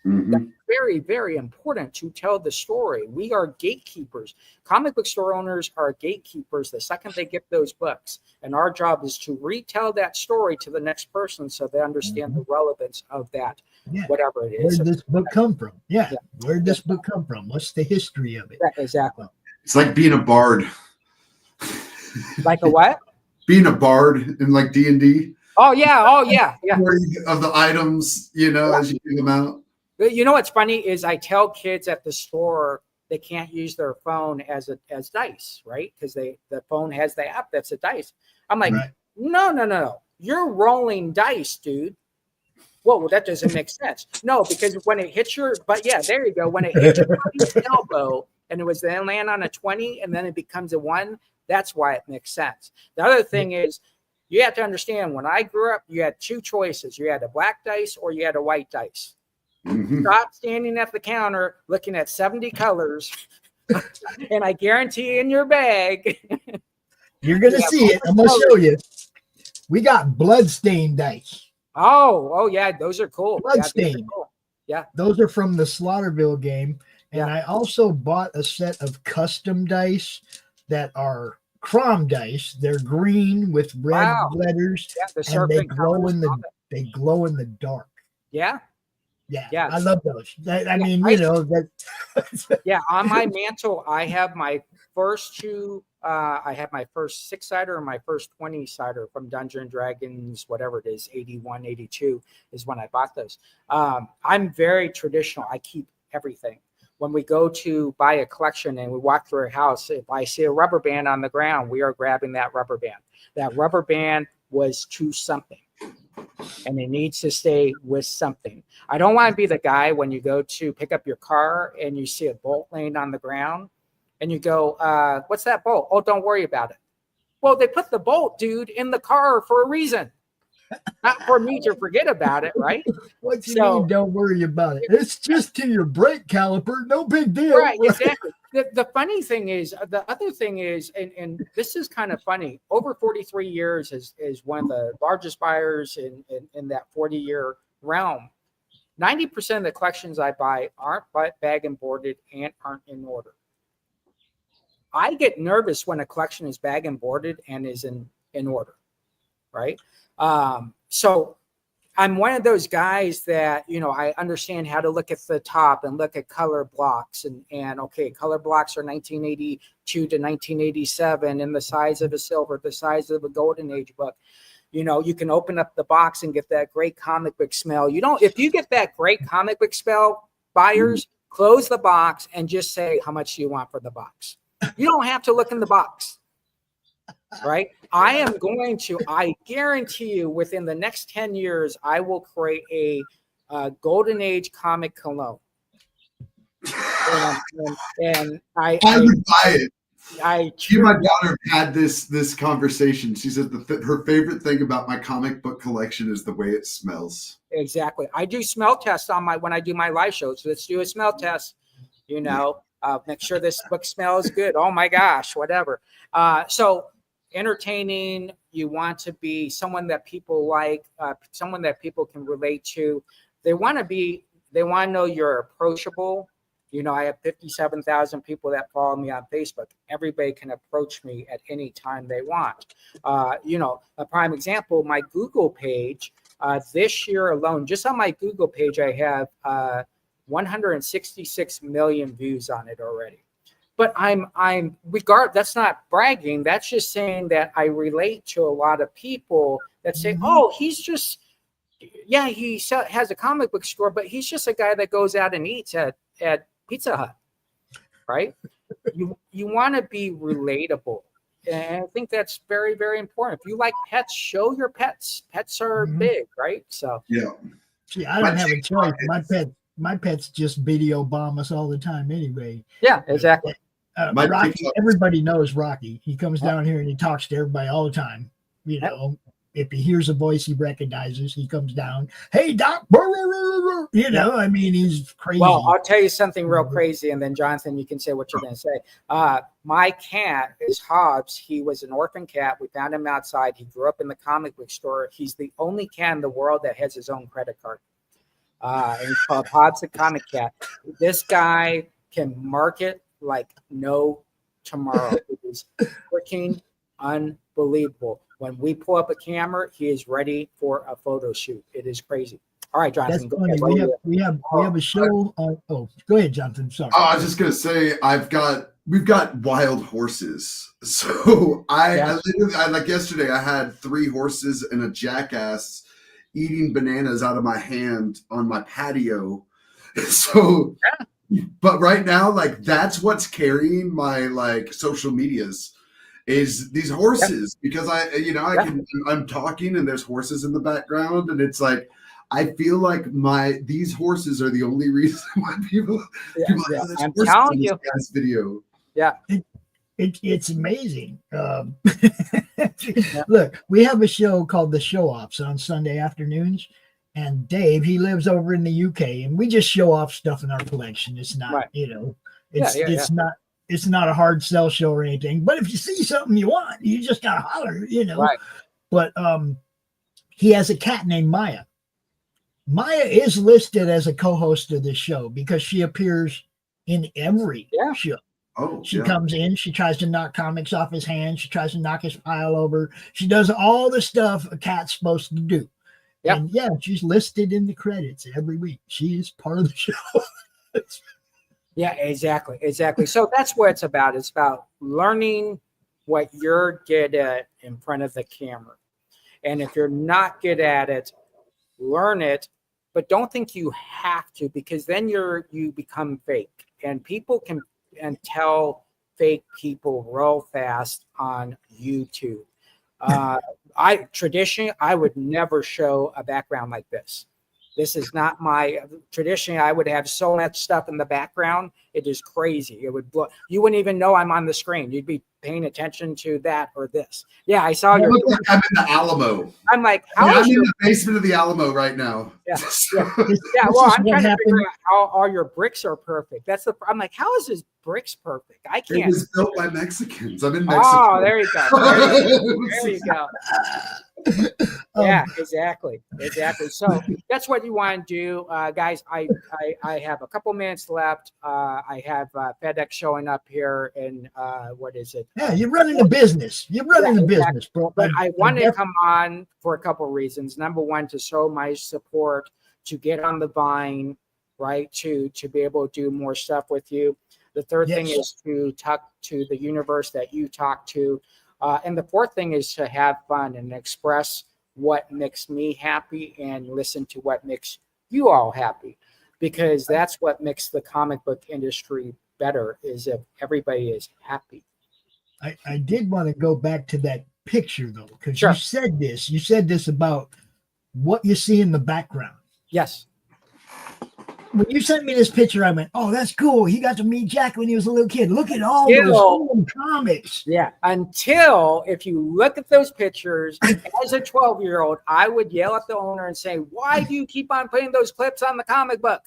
Mm-hmm. That's very, very important to tell the story. We are gatekeepers. Comic book store owners are gatekeepers the second they get those books. And our job is to retell that story to the next person so they understand the relevance of that, whatever it is.
Where did this book come from? Yeah. Where did this book come from? What's the history of it?
Exactly.
It's like being a bard.
Like a what?
Being a bard in like D&D.
Oh, yeah.
Of the items, as you give them out.
You know what's funny is I tell kids at the store they can't use their phone as dice, right? Because the phone has the app that's a dice. I'm like, no. You're rolling dice, dude. Well, that doesn't make sense. No, because when it hits your, but yeah, there you go. When it hits your buddy's elbow and it was then land on a 20 and then it becomes a 1, that's why it makes sense. The other thing is you have to understand when I grew up, you had 2 choices. You had a black dice or you had a white dice. Stop standing at the counter looking at 70 colors. And I guarantee in your bag,
you're going to see it. I'm going to show you. We got bloodstained dice.
Oh, yeah, those are cool.
Bloodstained.
Yeah, cool. Yeah.
Those are from the Slaughterville game. And
Yeah.
I also bought a set of custom dice that are Crom dice. They're green with red letters.
Yeah, the
and
serpent colors,
they glow in the dark.
Yeah.
Yeah. I love those. I mean,
yeah, on my mantle, I have my first 2. I have my first 6-sider and my first 20-sider from Dungeons and Dragons, whatever it is, 81, 82 is when I bought those. I'm very traditional. I keep everything. When we go to buy a collection and we walk through a house, if I see a rubber band on the ground, we are grabbing that rubber band. That rubber band was to something, and it needs to stay with something. I don't want to be the guy when you go to pick up your car and you see a bolt laying on the ground and you go, what's that bolt? Oh, don't worry about it. Well, they put the bolt, dude, in the car for a reason. Not for me to forget about it, right?
What you mean, don't worry about it? It's just to your brake caliper. No big deal.
Right, exactly. The funny thing is, the other thing is, and this is kind of funny, over 43 years is one of the largest buyers in that 40-year realm. 90% of the collections I buy aren't bag and boarded and aren't in order. I get nervous when a collection is bag and boarded and is in order, right? So I'm one of those guys that, I understand how to look at the top and look at color blocks and okay, color blocks are 1982 to 1987 and the size of a silver, the size of a golden age book. You can open up the box and get that great comic book smell. If you get that great comic book smell, buyers, close the box and just say, how much do you want for the box? You don't have to look in the box. Right? I guarantee you within the next 10 years, I will create a golden age comic cologne. And I
would buy it. My
daughter
daughter had this conversation. She said her favorite thing about my comic book collection is the way it smells.
Exactly. I do smell tests when I do my live shows. Let's do a smell test, make sure this book smells good. Oh my gosh, whatever. So entertaining, you want to be someone that people like, someone that people can relate to. They want to know you're approachable. I have 57,000 people that follow me on Facebook. Everybody can approach me at any time they want. A prime example, my Google page, this year alone, just on my Google page, I have 166 million views on it already. But that's not bragging. That's just saying that I relate to a lot of people that say, oh, he has a comic book store, but he's just a guy that goes out and eats at Pizza Hut, right? You want to be relatable. And I think that's very, very important. If you like pets, show your pets. Pets are big, right? So
yeah.
See, I don't have a choice. My pets just video bomb us all the time anyway.
Yeah, exactly.
Rocky, everybody knows Rocky. He comes down here and he talks to everybody all the time. If he hears a voice he recognizes, he comes down. Hey, Doc. I mean, he's crazy.
Well, I'll tell you something real crazy, and then Jonathan, you can say what you're going to say. My cat is Hobbs. He was an orphan cat. We found him outside. He grew up in the comic book store. He's the only cat in the world that has his own credit card. And he's called Hobbs the Comic Cat. This guy can market like no tomorrow. It is freaking unbelievable. When we pull up a camera, he is ready for a photo shoot. It is crazy. All right, Jonathan.
That's funny. We have a show. Go ahead, Jonathan. Sorry.
I was just gonna say we've got wild horses. So I literally like yesterday I had 3 horses and a jackass eating bananas out of my hand on my patio. So, but right now, that's what's carrying my social medias. Is these horses because I'm talking and there's horses in the background and it's I feel like these horses are the only reason why people
Yeah,
like,
yeah,
"Oh, there's
I'm
horses
telling
in this
you.
guy's video."
Yeah.
It's amazing. Look, we have a show called The Show Offs on Sunday afternoons, and Dave, he lives over in the UK, and we just show off stuff in our collection. It's not,
Right.
it's not a hard sell show or anything. But if you see something you want, you just gotta holler,
Right.
But he has a cat named Maya. Maya is listed as a co-host of this show because she appears in every show.
Oh,
she comes in, she tries to knock comics off his hands, she tries to knock his pile over. She does all the stuff a cat's supposed to do.
Yep.
And yeah, she's listed in the credits every week. She is part of the show.
Yeah, exactly. So that's what it's about. It's about learning what you're good at in front of the camera. And if you're not good at it, learn it, but don't think you have to, because then you become fake. And people can tell fake people real fast on YouTube. Traditionally, I would never show a background like this. This is not my traditionally. I would have so much stuff in the background. It is crazy. It would blow. You wouldn't even know I'm on the screen. You'd be paying attention to that or this. Yeah, I saw your.
Like I'm in the Alamo.
I'm like,
I'm in the basement of the Alamo right now.
Yeah. Well, I'm trying to figure out how all your bricks are perfect. I'm like, how is his bricks perfect? I can't.
It was built by Mexicans. I'm in Mexico.
Oh, there you go. There you go. Yeah, exactly. So that's what you want to do, guys. I have a couple minutes left. I have FedEx showing up here, and what is it?
Yeah, you're running a business. Business, bro.
But I wanted to come on for a couple reasons. Number one, to show my support, to get on the Vine, right? To be able to do more stuff with you. The third thing is to talk to the universe that you talk to. And the fourth thing is to have fun and express what makes me happy and listen to what makes you all happy, because that's what makes the comic book industry better, is if everybody is happy.
I did want to go back to that picture though, because
Sure.
you said this about what you see in the background.
Yes.
When you sent me this picture, I went, "Oh, that's cool. He got to meet Jack when he was a little kid. Look at all those old comics."
Yeah. Until if you look at those pictures as a 12-year-old, I would yell at the owner and say, "Why do you keep on putting those clips on the comic book?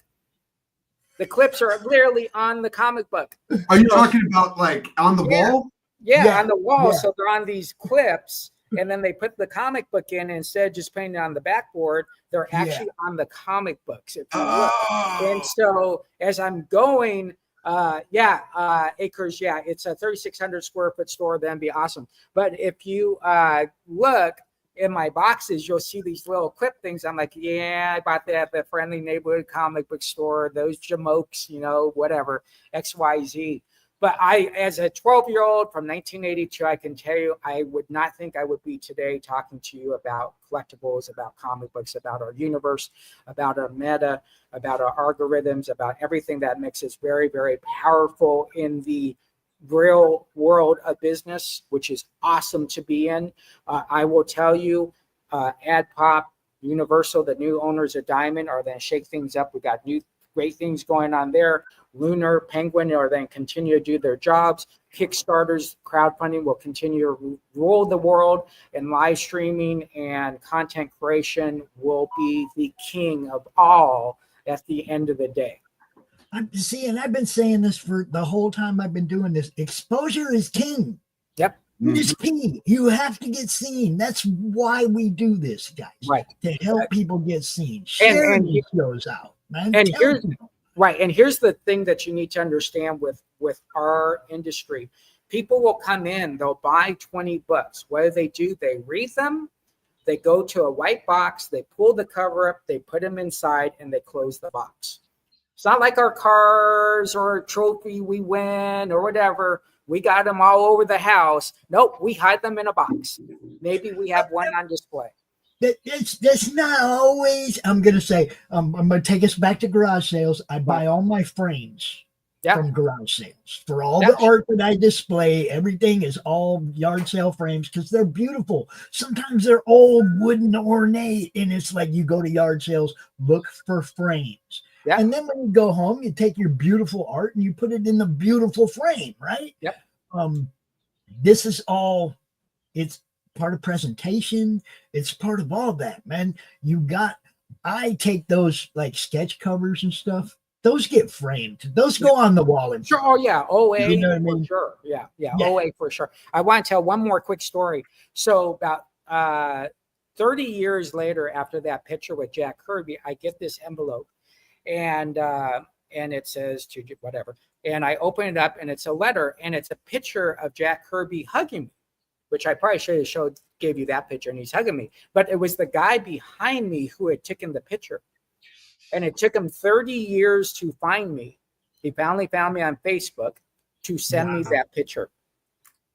The clips are literally on the comic book."
Are you talking about like on the wall?
Yeah, on the wall.
Yeah.
So they're on these clips, and then they put the comic book in, and instead of just putting it on the backboard, they're actually on the comic books. If you look. And so as I'm going, Acres, it's a 3,600 square foot store. That'd be awesome. But if you look in my boxes, you'll see these little clip things. I'm like, yeah, I bought that at the friendly neighborhood comic book store. Those jamokes, whatever, XYZ. But as a 12-year-old from 1982, I can tell you, I would not think I would be today talking to you about collectibles, about comic books, about our universe, about our meta, about our algorithms, about everything that makes us very, very powerful in the real world of business, which is awesome to be in. I will tell you, AdPop, Universal, the new owners of Diamond, are going to shake things up. We got new great things going on there. Lunar, Penguin are then continue to do their jobs. Kickstarters, crowdfunding will continue to rule the world, and live streaming and content creation will be the king of all at the end of the day.
I've been saying this for the whole time I've been doing this. Exposure is king.
Yep.
It's key. You have to get seen. That's why we do this, guys.
Right.
To help people get seen. Share these shows out, man.
And here's the thing that you need to understand with our industry. People will come in, they'll buy 20 books. What do? They read them, they go to a white box, they pull the cover up, they put them inside, and they close the box. It's not like our cars or a trophy we win or whatever. We got them all over the house. Nope, we hide them in a box. Maybe we have one on display.
That's not always. I'm going to say, I'm going to take us back to garage sales. I buy all my frames from garage sales. For all
Yeah.
the art that I display, everything is all yard sale frames because they're beautiful. Sometimes they're old, wooden, ornate, and it's like you go to yard sales, look for frames.
Yeah.
And then when you go home, you take your beautiful art and you put it in the beautiful frame, right?
Yep.
This is all, it's part of presentation. It's part of all that, man. I take those like sketch covers and stuff. Those get framed. Those go on the wall. And
Sure. Oh yeah. OA
You know what I
for
mean?
sure. Yeah.
Yeah.
OA for sure. I want to tell one more quick story. So about 30 years later, after that picture with Jack Kirby, I get this envelope, and it says to whatever, and I open it up, and it's a letter, and it's a picture of Jack Kirby hugging me, which I probably should have gave you that picture, and he's hugging me, but it was the guy behind me who had taken the picture. And it took him 30 years to find me. He finally found me on Facebook to send me that picture.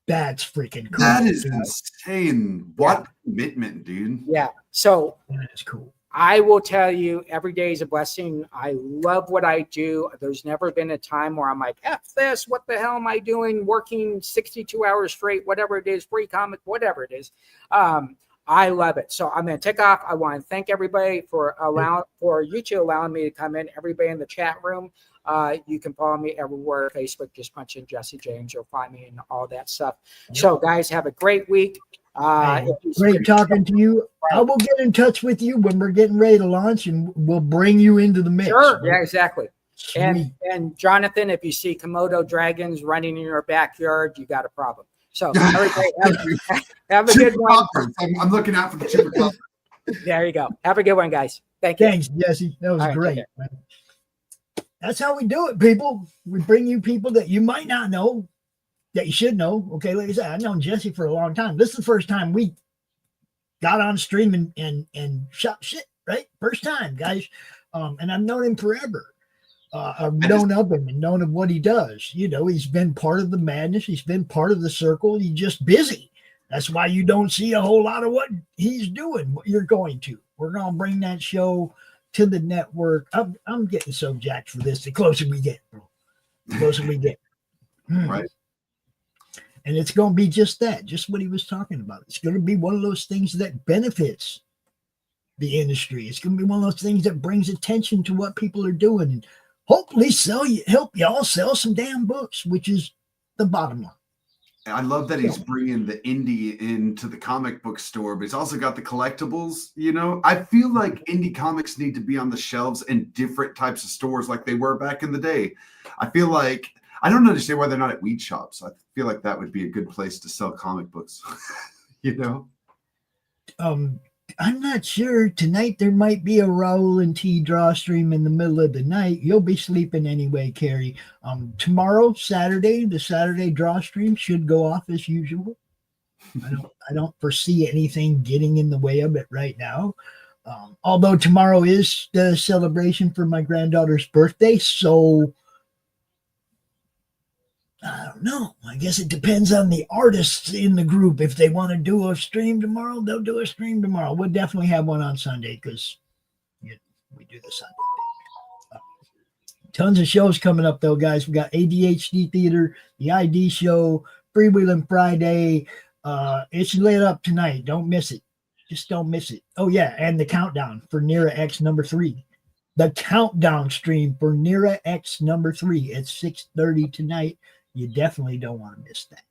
That's freaking cool.
That is insane. What commitment, dude.
Yeah. So
that is cool.
I will tell you, every day is a blessing. I love what I do. There's never been a time where I'm like, F this, what the hell am I doing? Working 62 hours straight, whatever it is, free comic, whatever it is. I love it. So I'm going to take off. I want to thank everybody for you two allowing me to come in. Everybody in the chat room. You can follow me everywhere. Facebook, just punch in Jesse James. You'll find me and all that stuff. Yep. So guys, have a great week.
Great talking to you. I will get in touch with you when we're getting ready to launch, and we'll bring you into the mix.
Sure. Yeah, exactly.
Sweet.
And Jonathan, if you see Komodo dragons running in your backyard, you got a problem. So everybody have a good one.
I'm looking out for the super conference.
There you go. Have a good one, guys. Thank you.
Thanks, Jesse. That was great. Man. That's how we do it, people. We bring you people that you might not know, that you should know. Okay, like I said, I've known Jesse for a long time. This is the first time we got on stream and shot shit, right? First time, guys. And I've known him forever. I've known of him and known of what he does. You know, he's been part of the madness. He's been part of the circle. He's just busy. That's why you don't see a whole lot of what he's doing, what you're going to. We're going to bring that show to the network. I'm getting so jacked for this. The closer we get, bro. The closer we get.
Right.
And it's going to be just that, just what he was talking about. It's going to be one of those things that benefits the industry. It's going to be one of those things that brings attention to what people are doing, and hopefully help y'all sell some damn books, which is the bottom line.
I love that he's bringing the indie into the comic book store, but he's also got the collectibles. You know, I feel like indie comics need to be on the shelves in different types of stores like they were back in the day. I feel like, I don't understand why they're not at weed shops. I feel like that would be a good place to sell comic books, you know?
I'm not sure. Tonight there might be a Raul and T draw stream in the middle of the night. You'll be sleeping anyway, Carrie. Tomorrow, Saturday, the Saturday draw stream should go off as usual. I don't foresee anything getting in the way of it right now. Although tomorrow is the celebration for my granddaughter's birthday, so I don't know. I guess it depends on the artists in the group. If they want to do a stream tomorrow, they'll do a stream tomorrow. We'll definitely have one on Sunday because we do the Sunday thing. Tons of shows coming up, though, guys. We got ADHD Theater, the ID Show, Freewheeling Friday. It's lit up tonight. Don't miss it. Just don't miss it. Oh, yeah, and the countdown for Nera X #3. The countdown stream for Nera X #3 at 6:30 tonight. You definitely don't want to miss that.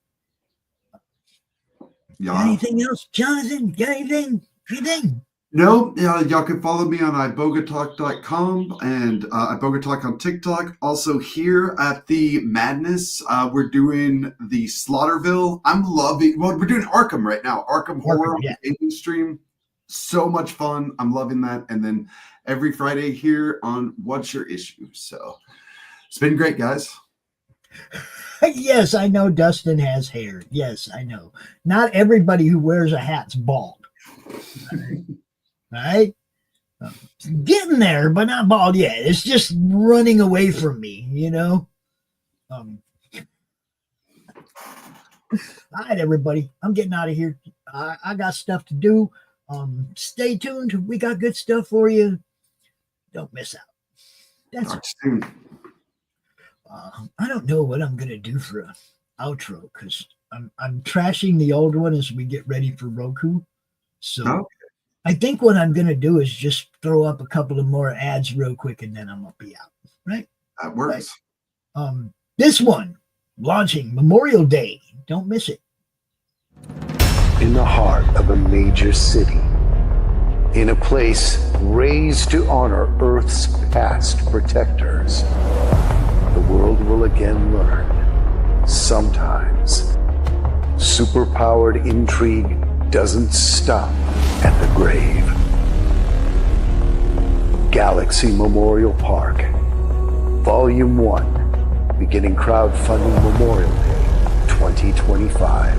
Yeah.
Got anything else, Jonathan? Got anything? Anything?
No, y'all can follow me on ibogatalk.com and ibogatalk on TikTok. Also here at the Madness, we're doing the Slaughterville. We're doing Arkham right now. Arkham Horror gaming stream. So much fun. I'm loving that. And then every Friday here on What's Your Issue? So it's been great, guys.
Yes, I know Dustin has hair. Yes, I know. Not everybody who wears a hat's bald. Right? Getting there, but not bald yet. It's just running away from me, you know? All right, everybody. I'm getting out of here. I got stuff to do. Stay tuned. We got good stuff for you. Don't miss out. That's
Talk soon.
I don't know what I'm gonna do for a outro because I'm trashing the old one as we get ready for Roku. So
Okay.
I think what I'm gonna do is just throw up a couple of more ads real quick, and then I'm gonna be out. Right?
That works.
This one launching Memorial Day. Don't miss it.
In the heart of a major city, in a place raised to honor Earth's past protectors, the world will again learn, sometimes, superpowered intrigue doesn't stop at the grave. Galaxy Memorial Park, Volume 1, beginning crowdfunding Memorial Day 2025.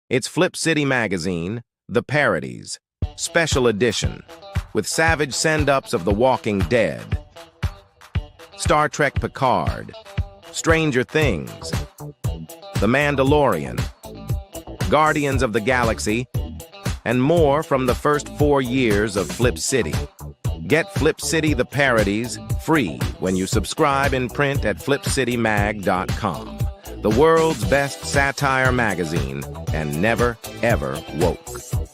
It's Flip City Magazine, The Parodies, Special Edition, with savage send-ups of The Walking Dead, Star Trek Picard, Stranger Things, The Mandalorian, Guardians of the Galaxy, and more from the first 4 years of Flip City. Get Flip City The Parodies free when you subscribe in print at flipcitymag.com. The world's best satire magazine, and never, ever woke.